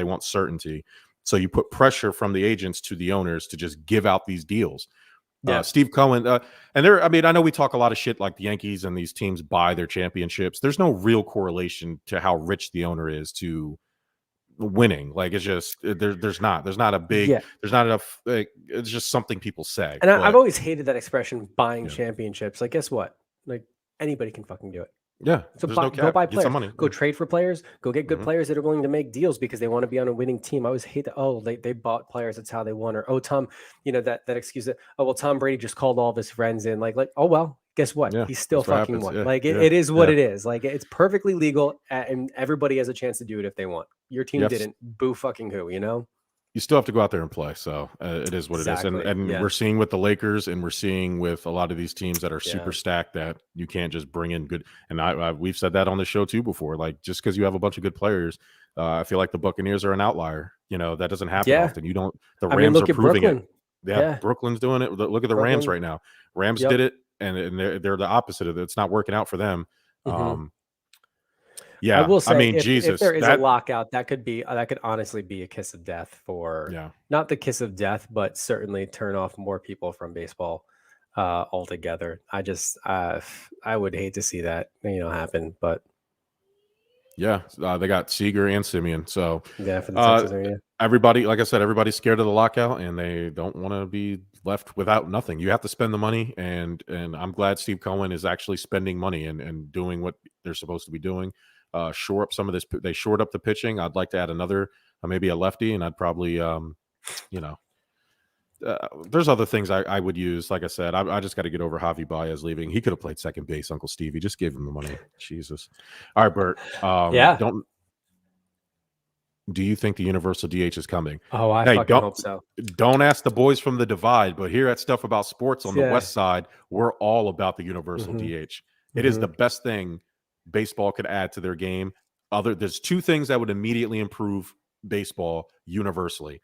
want certainty. So you put pressure from the agents to the owners to just give out these deals. Steve Cohen, I know we talk a lot of shit like the Yankees and these teams buy their championships. There's no real correlation to how rich the owner is to winning. Like, it's just there's not a big there's not enough. It's just something people say.
And I've always hated that expression, buying championships. Like, guess what? Like, anybody can fucking do it.
Yeah.
So go buy players. Go trade for players. Go get good players that are willing to make deals because they want to be on a winning team. I always hate that. Oh, they bought players. That's how they won. Or, oh, Tom, that excuse that. Oh, well, Tom Brady just called all of his friends in. Like, oh, well, guess what? He still fucking won. Yeah. It is what it is. Like, it's perfectly legal, and everybody has a chance to do it if they want. Your team didn't. Boo fucking who, You
still have to go out there and play. So it is what it is. And we're seeing with the Lakers, and we're seeing with a lot of these teams that are super stacked that you can't just bring in good. And we've said that on the show too before. Like, just because you have a bunch of good players, I feel like the Buccaneers are an outlier. That doesn't happen often. You don't. The Rams are proving it. Yeah, Brooklyn's doing it. Look at the Rams right now. Rams did it, and they're the opposite of it. It's not working out for them. Yeah,
I will say,
Jesus,
if there is a lockout, that could honestly be a kiss of death for not the kiss of death, but certainly turn off more people from baseball altogether. I would hate to see that happen, but
they got Seager and Simeon, so
for the Texas area.
Everybody, like I said, everybody's scared of the lockout, and they don't want to be left without nothing. You have to spend the money, and I'm glad Steve Cohen is actually spending money and doing what they're supposed to be doing. Shore up some of this. They shored up the pitching. I'd like to add another, maybe a lefty, and I'd probably, there's other things I would use. Like I said, I just got to get over Javi Baez leaving. He could have played second base, Uncle Stevie. Just gave him the money. Jesus. All right, Bert. Do you think the universal DH is coming?
Oh, I fucking hope so.
Don't ask the boys from the Divide, but here at Stuff About Sports on the West Side, we're all about the universal DH. It is the best thing baseball could add to their game. There's two things that would immediately improve baseball universally: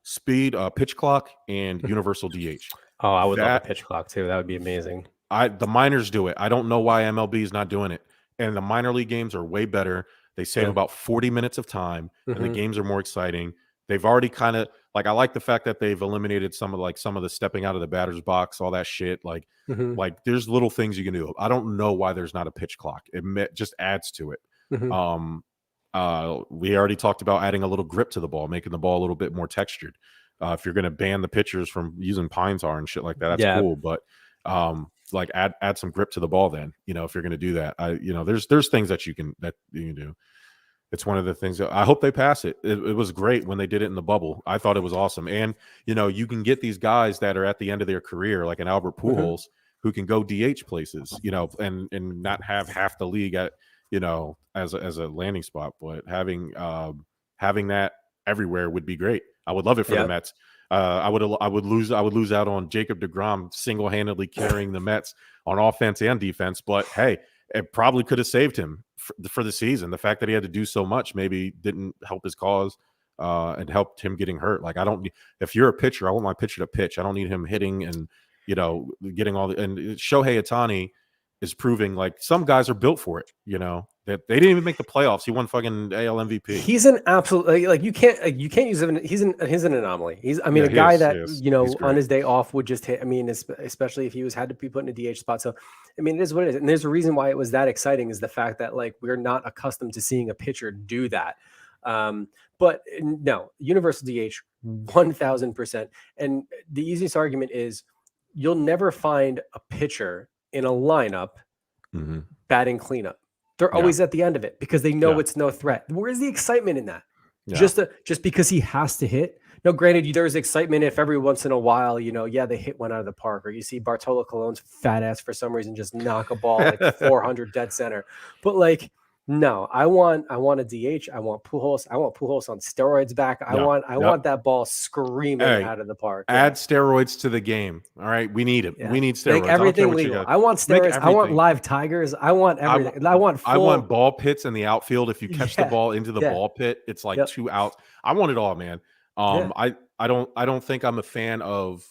speed, pitch clock, and universal DH.
Oh, I would love a pitch clock too. That would be amazing.
The minors do it. I don't know why MLB is not doing it. And the minor league games are way better. They save about 40 minutes of time, and the games are more exciting. They've already kind of I like the fact that they've eliminated some of the stepping out of the batter's box, all that shit. Like there's little things you can do. I don't know why there's not a pitch clock. It just adds to it. We already talked about adding a little grip to the ball, making the ball a little bit more textured. If you're going to ban the pitchers from using pine tar and shit like that, that's cool. But add some grip to the ball. Then if you're going to do that, there's things that you can do. It's one of the things that I hope they pass it. It was great when they did it in the bubble. I thought it was awesome. And, you can get these guys that are at the end of their careir, like an Albert Pujols, who can go DH places, and not have half the league at, as a landing spot. But having that everywhere would be great. I would love it for the Mets. I would lose out on Jacob deGrom single-handedly carrying the Mets on offense and defense. But hey, it probably could have saved him for the season. The fact that he had to do so much maybe didn't help his cause and helped him getting hurt. Like, if you're a pitcher, I want my pitcher to pitch. I don't need him hitting and, getting all and Shohei Ohtani is proving like some guys are built for it, that they didn't even make the playoffs. He won fucking AL MVP.
He's an absolute, you can't use him. He's an anomaly. A guy that, on his day off would just hit. Especially if he had to be put in a DH spot. So, it is what it is. And there's a reason why it was that exciting is the fact that we're not accustomed to seeing a pitcher do that. But no, universal DH 1000%. And the easiest argument is you'll never find a pitcher in a lineup batting cleanup. They're always at the end of it because they know it's no threat. Where's the excitement in that? Just because he has to hit. Now, granted, there's excitement if every once in a while, they hit one out of the park, or you see Bartolo Colon's fat ass for some reason just knock a ball 400 dead center. But no, I want a DH. I want Pujols. I want Pujols on steroids back. I want that ball screaming out of the park.
Add steroids to the game. All right, we need it.
Yeah.
We need steroids.
Make everything legal. I want steroids. I want live tigers. I want everything. I want
ball pits in the outfield. If you catch the ball into the ball pit, it's 2 outs. I want it all, man.
Yeah.
I don't think I'm a fan of.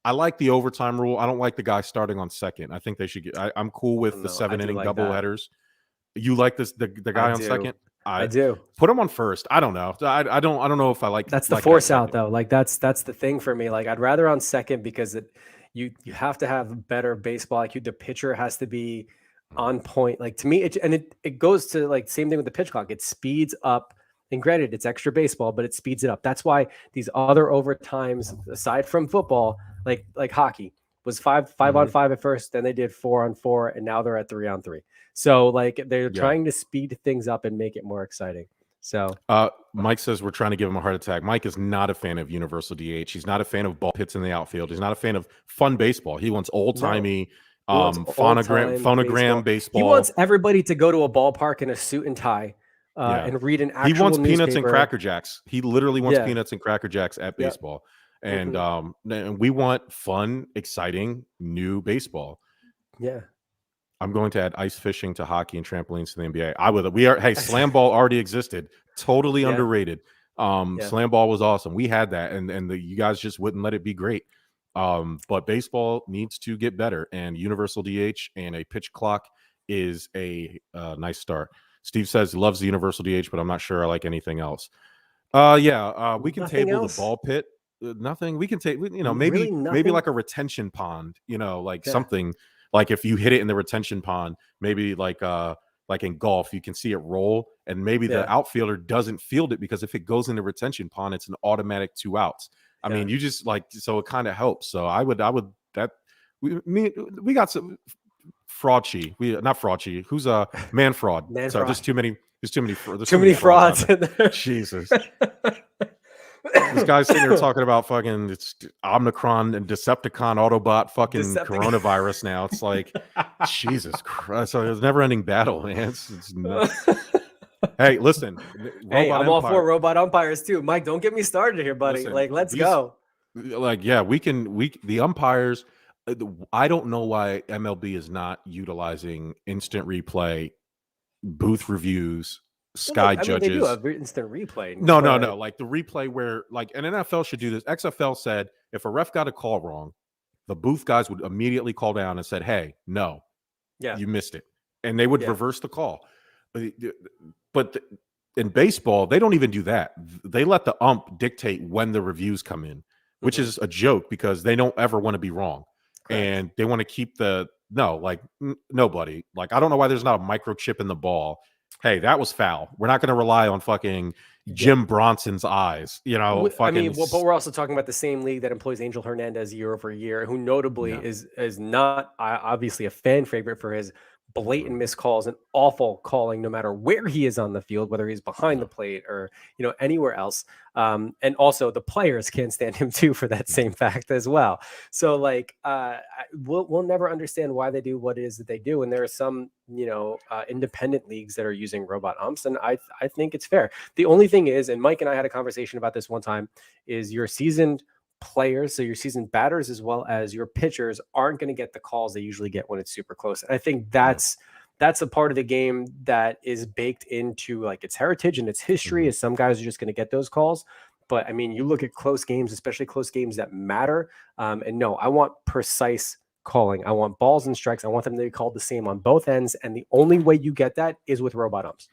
I like the overtime rule. I don't like the guy starting on second. I think they should get. I'm cool with the
No, I
7
do
inning
like
double
that.
headers. You like this the
I
guy on
do.
second?
I
I
do.
put him on first. I don't know. I don't know if I
That's the
like that
force out
second.
though. Like that's the thing for me. Like I'd rather on second because you have to have better baseball IQ. The pitcher has to be on point. Like to me, it goes to like same thing with the pitch clock. It speeds up. And granted, it's extra baseball, but it speeds it up. That's why these other overtimes, aside from football, like hockey, was five on
Mhm.
five at first, then they did 4 on 4, and now they're at 3 on 3. So like they're
Yeah.
trying to speed things up and make it more exciting. So
Mike says we're trying to give him a heart attack. Mike is not a fan of universal DH. He's not a fan of ball pits in the outfield. He's not a fan of fun baseball. He wants old
no,
timey
he wants old time
phonogram
baseball. He
baseball.
wants everybody to go to a ballpark in a suit and tie
Yeah.
and read an
He
actual
wants peanuts and
newspaper.
Cracker Jacks. He literally wants
Yeah.
peanuts and Cracker Jacks at
Yep.
baseball. And and we want fun, exciting new baseball.
Yeah.
I'm going to add ice fishing to hockey and trampolines to the NBA. I would. We are. Hey, slam ball already existed. Totally
Yeah.
underrated.
Yeah.
Slam ball was awesome. We had that, and you guys just wouldn't let it be great. But baseball needs to get better, and universal DH and a pitch clock is a nice start. Steve says he loves the universal DH, but I'm not sure I like anything else. Yeah, we can
Nothing
table
else?
the ball pit. Nothing. We can take. You know,
Really
maybe
nothing?
like a retention pond. You know, like
Yeah.
something like if you hit it in the retention pond, maybe like in golf, you can see it roll, and maybe the
Yeah.
outfielder doesn't field it because if it goes in the retention pond, it's an automatic 2 outs. I mean, you just like so it kind of helps. So I would that we got some Fraudshy. We not Fraudshy. Who's a man fraud?
Man
So
fraud.
there's too many. There's too many. There's
Too many
frauds
frauds
out there.
in there.
Jesus. This guy's sitting there talking about fucking it's Omicron and Decepticon Autobot fucking coronavirus now. It's like Jesus Christ. So it's a never-ending battle, man. Hey, listen.
Hey, I'm all for robot umpires too. Mike, don't get me started here, buddy. Listen, like, let's go.
Like, yeah, the umpires. I don't know why MLB is not utilizing instant replay, booth reviews, sky judges.
They do have instant replay.
No. Like the replay where like an NFL should do this. XFL said if a ref got a call wrong, the booth guys would immediately call down and said, "Hey, no, you missed it," and they would reverse the call. But in baseball, they don't even do that. They let the ump dictate when the reviews come in, which is a joke because they don't ever want to be wrong. Correct. And they want to keep nobody. Like, I don't know why there's not a microchip in the ball. Hey, that was foul. We're not going to rely on fucking Jim Bronson's eyes. You know,
I mean, but we're also talking about the same league that employs Angel Hernandez year over year, who notably is not obviously a fan favorite for his blatant missed calls and awful calling, no matter where he is on the field, whether he's behind the plate or anywhere else. And also the players can't stand him too for that same fact as well. So like we'll never understand why they do what it is that they do. And there are some independent leagues that are using robot umps, and I think it's fair. The only thing is, and Mike and I had a conversation about this one time, is your seasoned players, so your seasoned batters as well as your pitchers, aren't going to get the calls they usually get when it's super close. And I think that's a part of the game that is baked into like its heritage and its history. Is some guys are just going to get those calls. But I mean, you look at close games, especially close games that matter. And no, I want precise calling. I want balls and strikes. I want them to be called the same on both ends. And the only way you get that is with robot umps.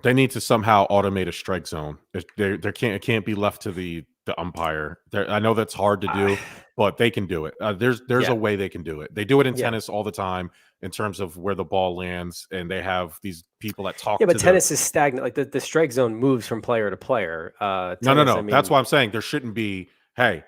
They need to somehow automate a strike zone. It can't be left to the umpire. I know that's hard to do, but they can do it. There's a way they can do it. They do it in tennis all the time in terms of where the ball lands, and they have these people that talk.
Yeah, but tennis is stagnant. Like the strike zone moves from player to player.
No. I mean, that's why I'm saying there shouldn't be. Hey,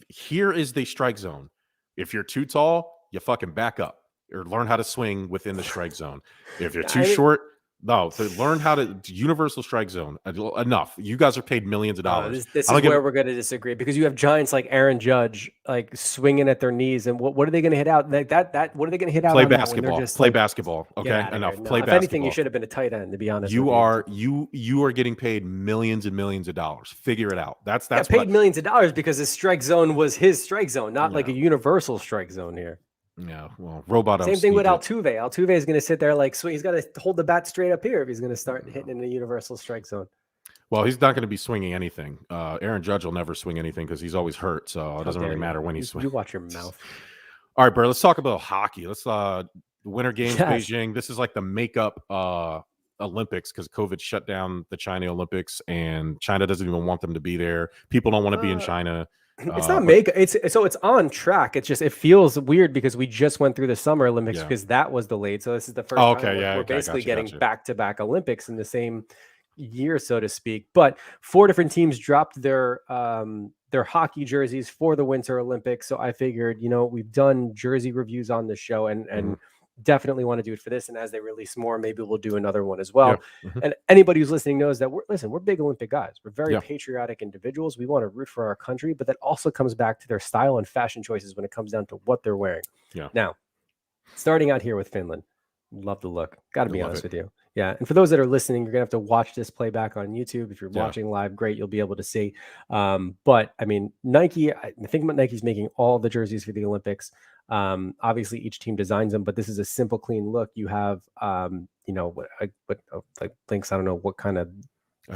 here is the strike zone. If you're too tall, you fucking back up or learn how to swing within the strike zone. If you're too short. No, to learn how to universal strike zone. Enough. You guys are paid millions of dollars.
This is where we're going to disagree because you have giants like Aaron Judge, like swinging at their knees, and what are they going to hit out like that? What are they going to hit out?
Play basketball. Play basketball. Okay, enough.
No,
play
if
basketball.
anything, you should have been a tight end. To be honest,
you are getting paid millions and millions of dollars. Figure it out. That's
paid millions of dollars because his strike zone was his strike zone, not like a universal strike zone here.
Yeah, well, robot.
Same thing with Altuve. Altuve is going to sit there like he's got to hold the bat straight up here if he's going to start hitting in the universal strike zone.
Well, he's not going to be swinging anything. Aaron Judge will never swing anything because he's always hurt. So it
How
doesn't really
dare you?
matter when he swings.
You watch your mouth.
All right, bro. Let's talk about hockey. Let's the Winter Games,
Yes.
Beijing. This is like the makeup Olympics because COVID shut down the China Olympics, and China doesn't even want them to be there. People don't want to be in China.
It's not make it's on track. It's just it feels weird because we just went through the Summer Olympics because that was delayed. So this is the first time we're basically getting back-to-back Olympics in the same year, so to speak. But 4 different teams dropped their hockey jerseys for the Winter Olympics. So I figured, we've done jersey reviews on the show and definitely want to do it for this. And as they release more, maybe we'll do another one as well.
Yeah.
And anybody who's listening knows that we're big Olympic guys. We're very patriotic individuals. We want to root for our country, but that also comes back to their style and fashion choices when it comes down to what they're wearing.
Yeah.
Now, starting out here with Finland, love the look. Got to be honest with you. Yeah. And for those that are listening, you're going to have to watch this playback on YouTube. If you're watching live, great. You'll be able to see. But I mean, Nike, I think about Nike's making all the jerseys for the Olympics. Obviously each team designs them, but this is a simple, clean look. You have, like Blinks, I don't know what kind of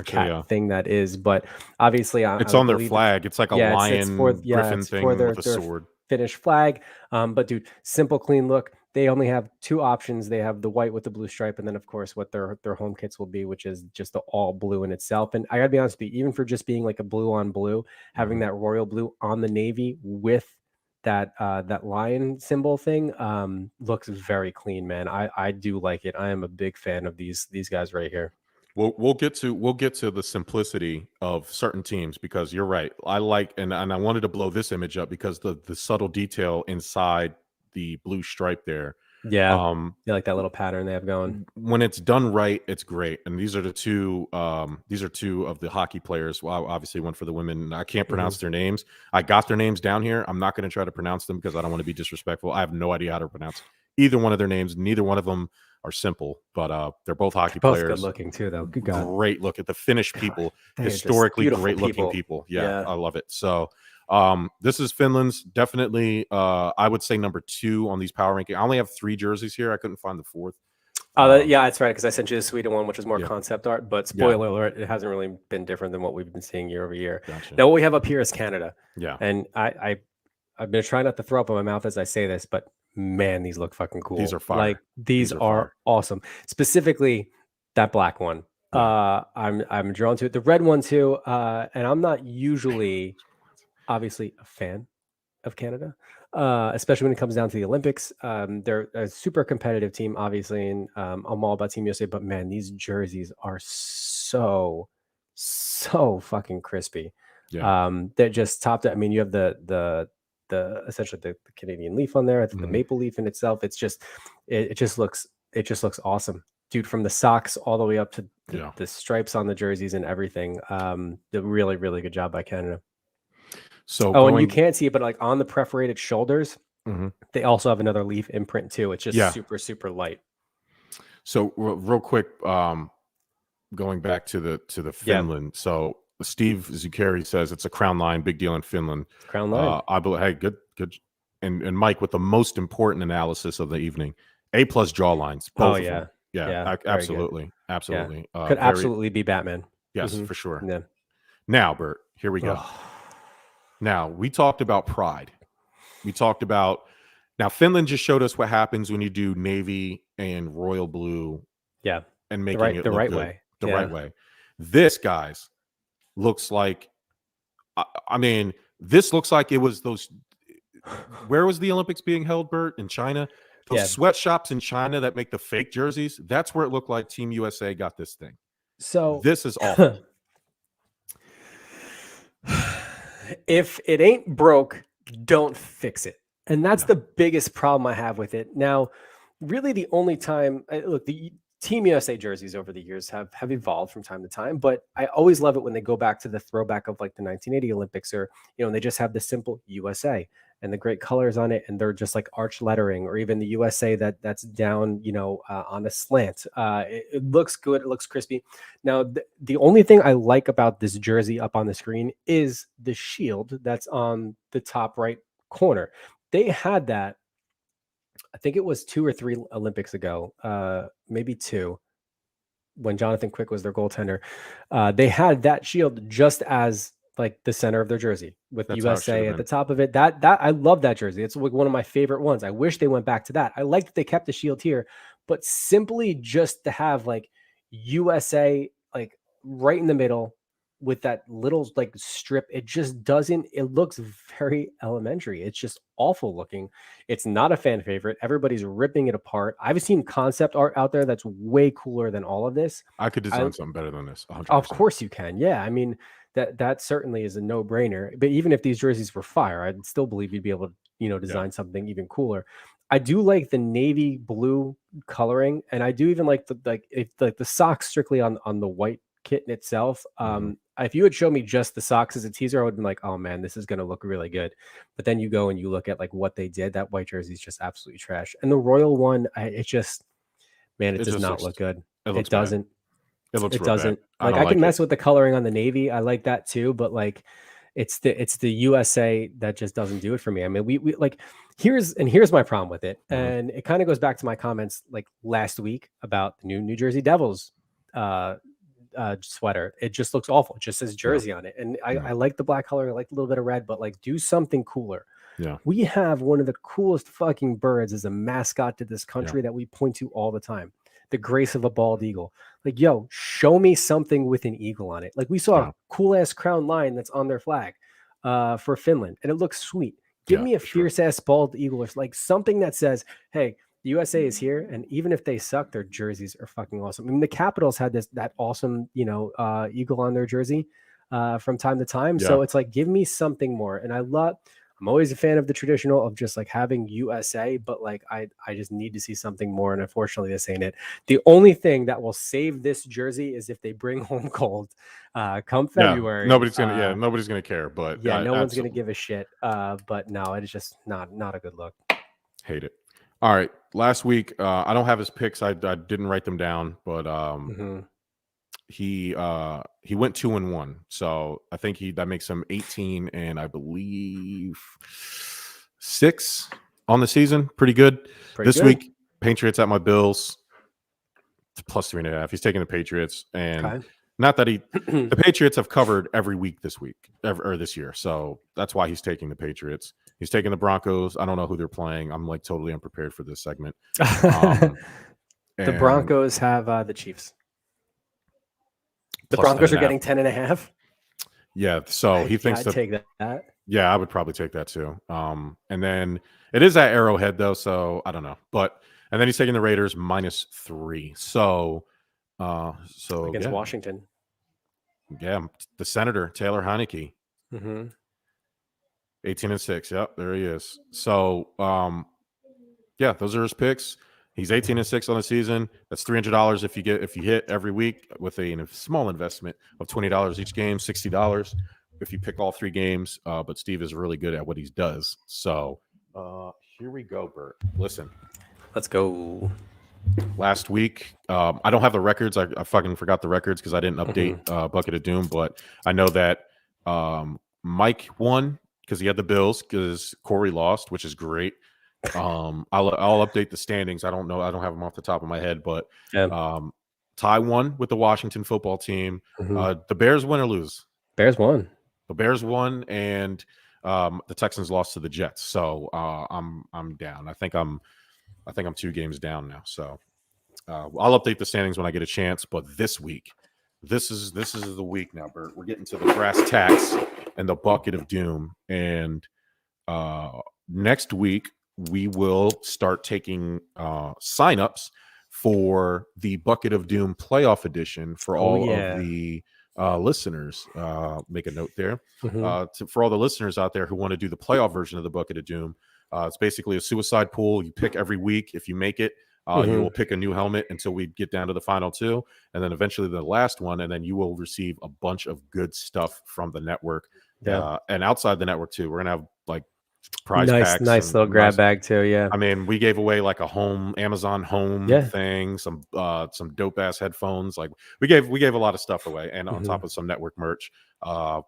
cat thing that is, but obviously
it's on their flag. It's like a lion griffin thing with a sword.
Finnish flag. But dude, simple, clean look. They only have 2 options. They have the white with the blue stripe, and then of course what their home kits will be, which is just the all blue in itself. And I gotta be honest with you, even for just being like a blue on blue, having that royal blue on the navy with that lion symbol thing looks very clean, man. I do like it. I am a big fan of these guys right here.
We'll get to the simplicity of certain teams because you're right. I like and I wanted to blow this image up because the subtle detail inside the blue stripe there.
Yeah. You like that little pattern they have going.
When it's done right, it's great. And these are the two of the hockey players. Well, obviously one for the women. I can't pronounce their names. I got their names down here. I'm not going to try to pronounce them because I don't want to be disrespectful. I have no idea how to pronounce either one of their names. Neither one of them are simple, but they're both hockey players.
Good looking too, though. Good God.
Great look at the Finnish people. Historically great looking people. Yeah, I love it. So this is Finland's definitely I would say number 2 on these power rankings. I only have 3 jerseys here. I couldn't find the 4th.
Yeah, that's right, because I sent you the Sweden one, which is more concept art, but spoiler alert, it hasn't really been different than what we've been seeing year over year.
Gotcha.
Now what we have up here is Canada.
Yeah.
And I've been trying not to throw up in my mouth as I say this, but man, these look fucking cool.
These are fire.
Like these are awesome. Specifically that black one. I'm drawn to it. The red one too. And I'm not usually obviously a fan of Canada, especially when it comes down to the Olympics. They're a super competitive team, obviously, and I'm all about Team USA. But man, these jerseys are so fucking crispy.
Yeah.
They're just topped. I mean, you have the essentially the Canadian leaf on there. I think the maple leaf in itself. It's just it just looks awesome, dude. From the socks all the way up to the stripes on the jerseys and everything. The really good job by Canada.
So
and you can't see it, but like on the perforated shoulders, they also have another leaf imprint too. It's just super light.
So real quick, going back to the Finland. So Steve Zuccari says it's a crown line, big deal in Finland.
Crown line.
I believe. Hey, good. And Mike with the most important analysis of the evening. A+ draw lines. Both of them. Yeah, absolutely.
Could absolutely be Batman.
Yes, for sure.
Yeah.
Now, Bert, here we go. Now, we talked about pride. We talked about now Finland just showed us what happens when you do navy and royal blue.
Yeah.
And making it
the
look
right
good.
way.
The right way. This, guys, looks like I mean, this looks like it was those where was the Olympics being held, Bert? In China? Those sweatshops in China that make the fake jerseys. That's where it looked like Team USA got this thing.
So
this is awful.
If it ain't broke, don't fix it. And that's the biggest problem I have with it. Now, really the only time, look, the Team USA jerseys over the years have evolved from time to time, but I always love it when they go back to the throwback of like the 1980 Olympics or, and they just have the simple USA and the great colors on it. And they're just like arch lettering or even the USA that's down, on a slant. It looks good. It looks crispy. Now, the only thing I like about this jersey up on the screen is the shield that's on the top right corner. They had that, I think it was 2 or 3 Olympics ago, maybe 2. when Jonathan Quick was their goaltender, they had that shield just as like the center of their jersey with
That's how it should have
USA at the
been.
top of it. That I love that jersey. It's like one of my favorite ones. I wish they went back to that. I like that they kept the shield here, but simply just to have like USA like right in the middle with that little like strip, it just doesn't, it looks very elementary. It's just awful looking. It's not a fan favorite. Everybody's ripping it apart. I've seen concept art out there that's way cooler than all of this.
I could design something better than this. 100%.
Of course you can. Yeah. I mean, that certainly is a no-brainer. But even if these jerseys were fire, I'd still believe you'd be able to, design something even cooler. I do like the navy blue coloring, and I do even like the socks strictly on the white kit in itself. If you had shown me just the socks as a teaser, I would have been like, oh man, this is going to look really good. But then you go and you look at like what they did. That white jersey is just absolutely trash. And the royal one, it does not look good. It doesn't.
It looks.
It doesn't. Like I can mess with the coloring on the navy. I like that too, but like it's the USA that just doesn't do it for me. I mean, we like here's my problem with it, and it kind of goes back to my comments like last week about the New Jersey Devils sweater. It just looks awful. It just says Jersey on it, and I like the black color. I like a little bit of red, but like do something cooler.
Yeah,
we have one of the coolest fucking birds as a mascot to this country that we point to all the time. The grace of a bald eagle. Like, yo, show me something with an eagle on it. Like we saw a cool ass crown lion that's on their flag for Finland, and it looks sweet. Give me a fierce ass bald eagle, or like something that says, hey, the USA is here, and even if they suck, their jerseys are fucking awesome. I mean, the Capitals had that awesome, eagle on their jersey from time to time. So it's like, give me something more. And I'm always a fan of the traditional of just like having USA, but like I just need to see something more. And unfortunately, this ain't it. The only thing that will save this jersey is if they bring home cold come February.
Nobody's gonna care. But
no one's gonna give a shit. But no, it's just not a good look.
Hate it. All right. Last week, I don't have his picks. I didn't write them down, but he went 2-1, so I think that makes him 18 and I believe 6 on the season. Pretty good. This week, Patriots at my Bills, plus 3.5. He's taking the Patriots, and not that the Patriots have covered every week this year, so that's why he's taking the Patriots. He's taking the Broncos. I don't know who they're playing. I'm like totally unprepared for this segment.
The Broncos have the Chiefs. The Broncos are getting 10.5.
Yeah, so he thinks
I'd take that.
Yeah, I would probably take that too. And then it is at Arrowhead though, so I don't know. And then he's taking the Raiders -3. So
against Washington.
Yeah, the Senator Taylor Heineke. 18-6. Yep, there he is. So those are his picks. He's 18-6 on the season. That's $300 if you hit every week with a small investment of $20 each game, $60 if you pick all 3 games. But Steve is really good at what he does. So here we go, Bert. Listen,
let's go.
Last week, I don't have the records. I fucking forgot the records because I didn't update Bucket of Doom. But I know that Mike won because he had the Bills because Corey lost, which is great. I'll update the standings. I don't know. I don't have them off the top of my head, but Ty won with the Washington football team. The Bears win or lose?
Bears won.
The Bears won, and the Texans lost to the Jets. So I'm down. I think I'm 2 games down now. So I'll update the standings when I get a chance. But this week, this is the week now, Bert. We're getting to the brass tacks and the Bucket of Doom. And next week, we will start taking signups for the Bucket of Doom playoff edition for all of the listeners. Make a note there. For all the listeners out there who want to do the playoff version of the Bucket of Doom, it's basically a suicide pool. You pick every week. If you make it, you will pick a new helmet until we get down to the final 2, and then eventually the last one, and then you will receive a bunch of good stuff from the network. And outside the network too. We're gonna have like prize packs,
nice little grab bag too. Yeah,
I mean, we gave away like a Amazon home thing, some dope ass headphones. Like we gave a lot of stuff away, and on top of some network merch. I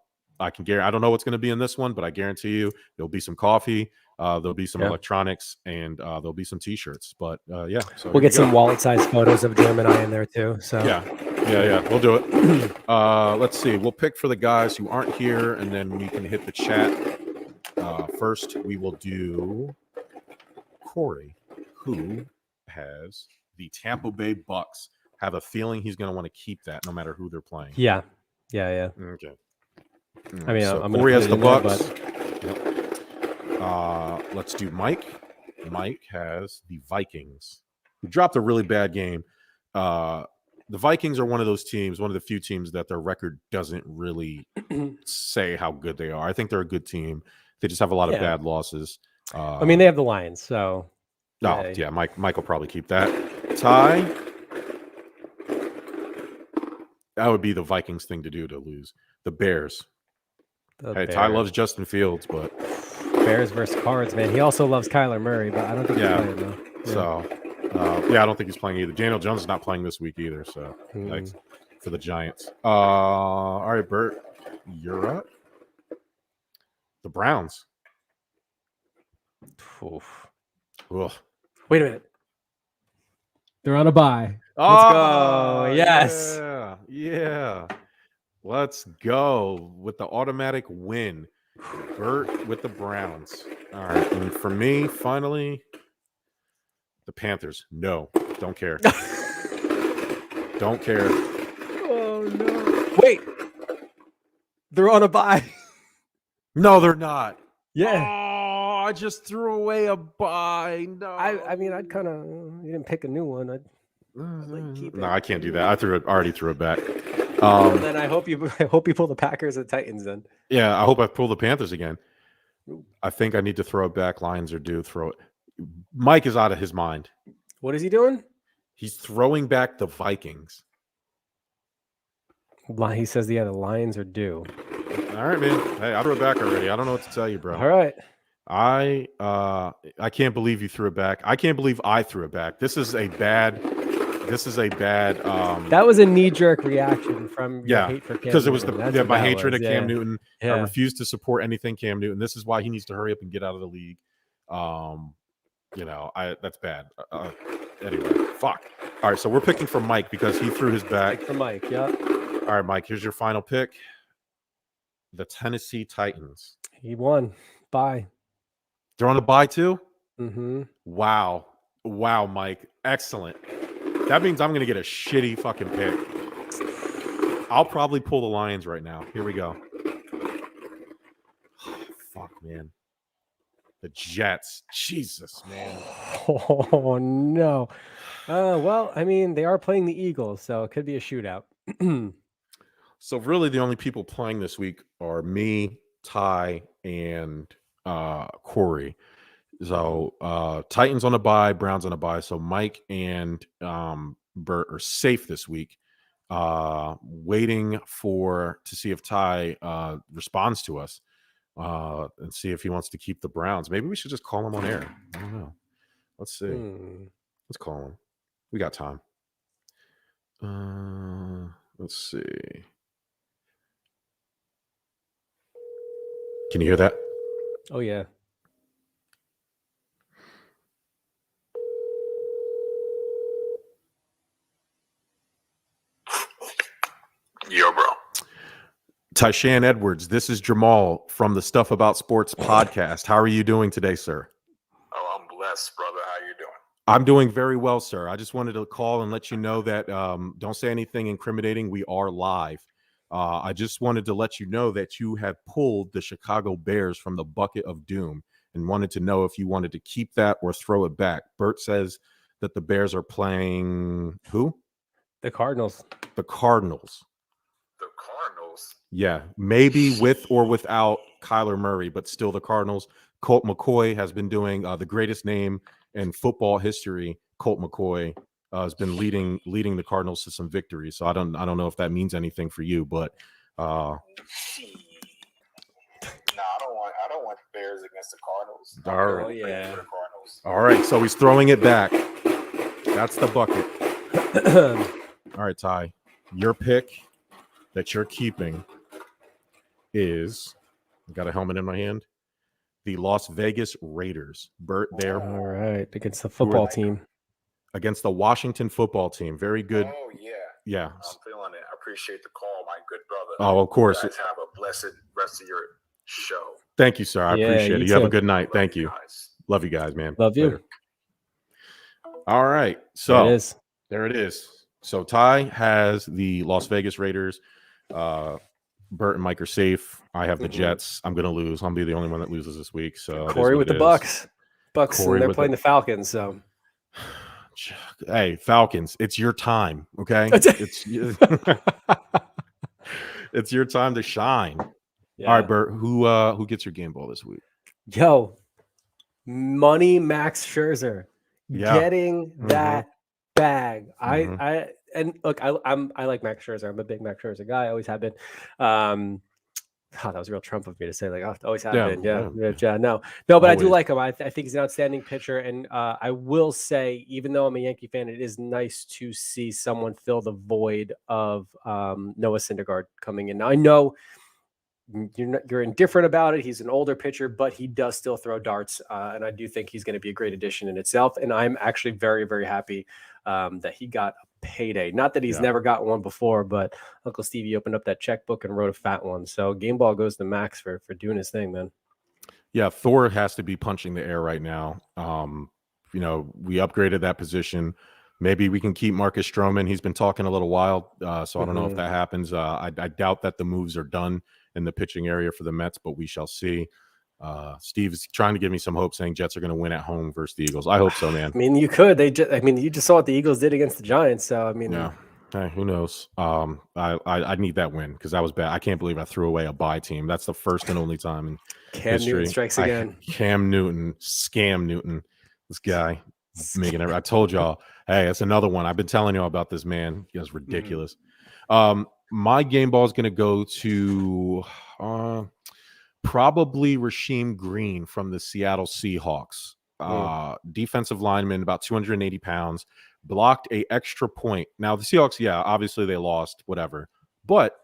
don't know what's going to be in this one, but I guarantee you there'll be some coffee, There'll be some electronics, and there'll be some T-shirts. But yeah, so
we'll get some wallet-sized photos of Jim and I in there too. So
yeah, we'll do it. Let's see. We'll pick for the guys who aren't here, and then we can hit the chat. First, we will do Corey, who has the Tampa Bay Bucks. Have a feeling he's going to want to keep that no matter who they're playing.
Yeah.
Okay.
I mean,
so
I'm
Corey has the Bucks.
But...
Let's do Mike. Mike has the Vikings. He dropped a really bad game. The Vikings are one of those teams, one of the few teams that their record doesn't really say how good they are. I think they're a good team. They just have a lot of bad losses.
I mean, they have the Lions, so.
Mike will probably keep that. Ty. That would be the Vikings thing to do to lose. The Bears. Ty loves Justin Fields, but
Bears versus Cards, man. He also loves Kyler Murray, but I don't think he's playing though. Yeah.
So, I don't think he's playing either. Daniel Jones is not playing this week either. So, thanks for the Giants. All right, Bert, you're up. The Browns.
Oof.
Ugh.
Wait a minute.
They're on a bye.
Let's go. Yes.
Yeah. Let's go with the automatic win. Bert with the Browns. All right. And for me, finally, the Panthers. No, don't care. Don't care.
Oh, no. Wait. They're on a bye.
No, they're not.
Yeah.
Oh, I just threw away a bye. No.
I mean, I'd kind of, you didn't pick a new one. I'd keep it.
No, I can't do that. I already threw it back.
Then I hope you pull the Packers and Titans then.
Yeah, I hope I pull the Panthers again. I think I need to throw it back. Lions are due. Throw it. Mike is out of his mind.
What is he doing?
He's throwing back the Vikings.
He says the Lions are due.
All right, man. Hey, I threw it back already. I don't know what to tell you, bro.
All right.
I can't believe you threw it back. I can't believe I threw it back. This is a bad.
That was a knee-jerk reaction from your hate for Cam
because it was
Newton.
my hatred of Cam Newton.
Yeah.
I refuse to support anything Cam Newton. This is why he needs to hurry up and get out of the league. That's bad. Anyway, fuck. All right, so we're picking for Mike because he threw his back.
Pick for Mike, yeah.
All right, Mike, here's your final pick. The Tennessee Titans.
He won. Bye.
They're on a bye too?
Mm-hmm.
Wow, Mike. Excellent. That means I'm going to get a shitty fucking pick. I'll probably pull the Lions right now. Here we go. Oh, fuck, man. The Jets. Jesus, man.
Oh, no. Well, I mean, they are playing the Eagles, so it could be a shootout.
So really the only people playing this week are me, Ty, and Corey. So Titans on a bye, Browns on a bye. So Mike and Bert are safe this week. Waiting to see if Ty responds to us and see if he wants to keep the Browns. Maybe we should just call him on air. I don't know. Let's see. Let's call him. We got time. Let's see. Can you hear that?
Oh, yeah.
Yo, bro.
Tyshan Edwards, this is Jamal from the Stuff About Sports podcast. How are you doing today, sir?
Oh, I'm blessed, brother. How you doing?
I'm doing very well, sir. I just wanted to call and let you know that don't say anything incriminating. We are live. I just wanted to let you know that you have pulled the Chicago Bears from the bucket of doom and wanted to know if you wanted to keep that or throw it back. Bert says that the Bears are playing who?
The Cardinals.
The Cardinals.
The Cardinals?
Yeah, maybe with or without Kyler Murray, but still the Cardinals. Colt McCoy has been doing the greatest name in football history. Colt McCoy has been leading the Cardinals to some victories. So I don't know if that means anything for you, but
No, I don't want the Bears against the Cardinals.
All right.
Oh, yeah.
For the Cardinals.
All right, so he's throwing it back. That's the bucket. All right, Ty, your pick that you're keeping is, I got a helmet in my hand. the Las Vegas Raiders. Bert, there
All right, against the football team.
against the Washington football team. Very good.
Oh, yeah.
Yeah.
I'm feeling it. I appreciate the call, my good brother.
Oh, of course.
You guys have a blessed rest of your show.
Thank you, sir. I
Yeah,
appreciate
you
it. You have a
too.
good night. Thank
Love
you.
guys.
Love you guys, man.
Love you.
Later. All right.
There
So
it is.
there it is. So Ty has the Las Vegas Raiders. Bert and Mike are safe. I have the Jets. I'm going to lose. I'll be the only one that loses this week. So
Corey with the Bucks. Bucks,
Corey
and they're
with
playing the Falcons. So
Hey, Falcons, it's your time, okay? It's it's your time to shine.
yeah.
All right, Bert, who gets your game ball this week?
Yo, money Max Scherzer
Yeah.
getting that bag.
Mhm.
I look, I like Max Scherzer. I'm a big Max Scherzer guy. I always have been. That was real Trump of me to say, like, I always have been. Yeah. No, but I do
Always.
like him. I think he's an outstanding pitcher. And I will say, even though I'm a Yankee fan, it is nice to see someone fill the void of Noah Syndergaard coming in. Now, I know you're indifferent about it. He's an older pitcher, but he does still throw darts. And I do think he's going to be a great addition in itself. And I'm actually very, very happy that he got a payday. Not that he's never gotten one before, but Uncle Stevie opened up that checkbook and wrote a fat one. So game ball goes to Max for doing his thing, man.
Yeah, Thor has to be punching the air right now. We upgraded that position. Maybe we can keep Marcus Stroman. He's been talking a little while, so I don't know if that happens. I doubt that the moves are done in the pitching area for the Mets, but we shall see. Steve is trying to give me some hope, saying Jets are going to win at home versus the Eagles. I hope so, man.
I mean, you could. You just saw what the Eagles did against the Giants. So I mean,
Yeah. Hey, who knows? I need that win because that was bad. I can't believe I threw away a bye team. That's the first and only time in
Cam
history.
Newton strikes again.
Cam Newton, scam Newton. This guy making it. I told y'all. Hey, it's another one. I've been telling y'all about this man. He was ridiculous. My game ball is going to go to probably Rasheem Green from the Seattle Seahawks. Defensive lineman, about 280 pounds, blocked a extra point. Now, the Seahawks, obviously they lost, whatever. But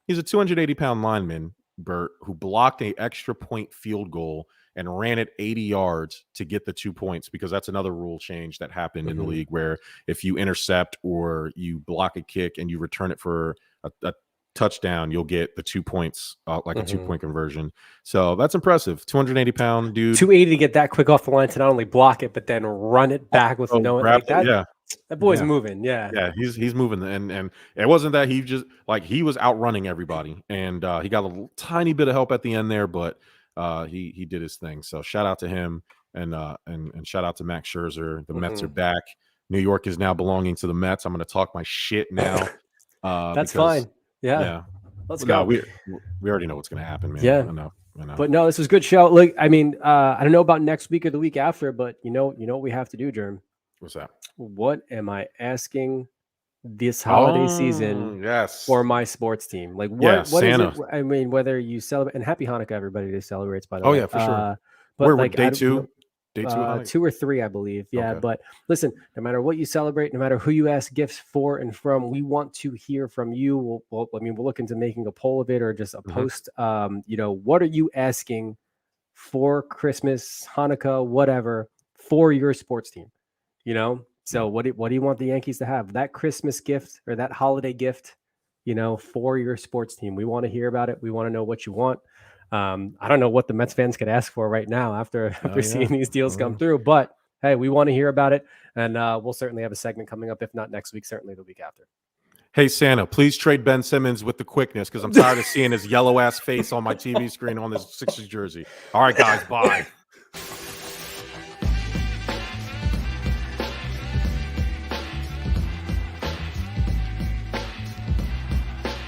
he's a 280-pound lineman, Bert, who blocked a extra point field goal and ran it 80 yards to get the 2 points, because that's another rule change that happened in the league, where if you intercept or you block a kick and you return it for a touchdown, you'll get the 2 points, like a 2-point conversion. So that's impressive. 280-pound dude.
280 to get that quick off the line to not only block it, but then run it back with no like that. That boy's moving. Yeah,
he's moving, and it wasn't that he just he was outrunning everybody, and he got a tiny bit of help at the end there, but he did his thing. So shout out to him, and shout out to Max Scherzer. The Mets are back. New York is now belonging to the Mets. I'm going to talk my shit now.
That's fine. Yeah. Let's go.
We already know what's going to happen, man.
Yeah.
I know.
But no, this was a good show. Look, I mean, I don't know about next week or the week after, but you know what we have to do, Germ?
What's that?
What am I asking this holiday season for my sports team? Like, what
Santa.
is it? I mean, whether you celebrate, and happy Hanukkah, everybody that celebrates, by the way.
Oh, yeah, for sure.
But
Where, day two? Day 2?
2 or 3, I believe. Yeah.
Okay.
But listen, no matter what you celebrate, no matter who you ask gifts for and from, we want to hear from you. We'll look into making a poll of it or just a post. What are you asking for Christmas, Hanukkah, whatever, for your sports team? So what do you want the Yankees to have? That Christmas gift or that holiday gift, for your sports team. We want to hear about it. We want to know what you want. I don't know what the Mets fans could ask for right now after seeing these deals come through, but hey, we want to hear about it. And we'll certainly have a segment coming up. If not next week, certainly the week after.
Hey, Santa, please trade Ben Simmons with the quickness, because I'm tired of seeing his yellow ass face on my TV screen on this Sixers jersey. All right, guys, bye.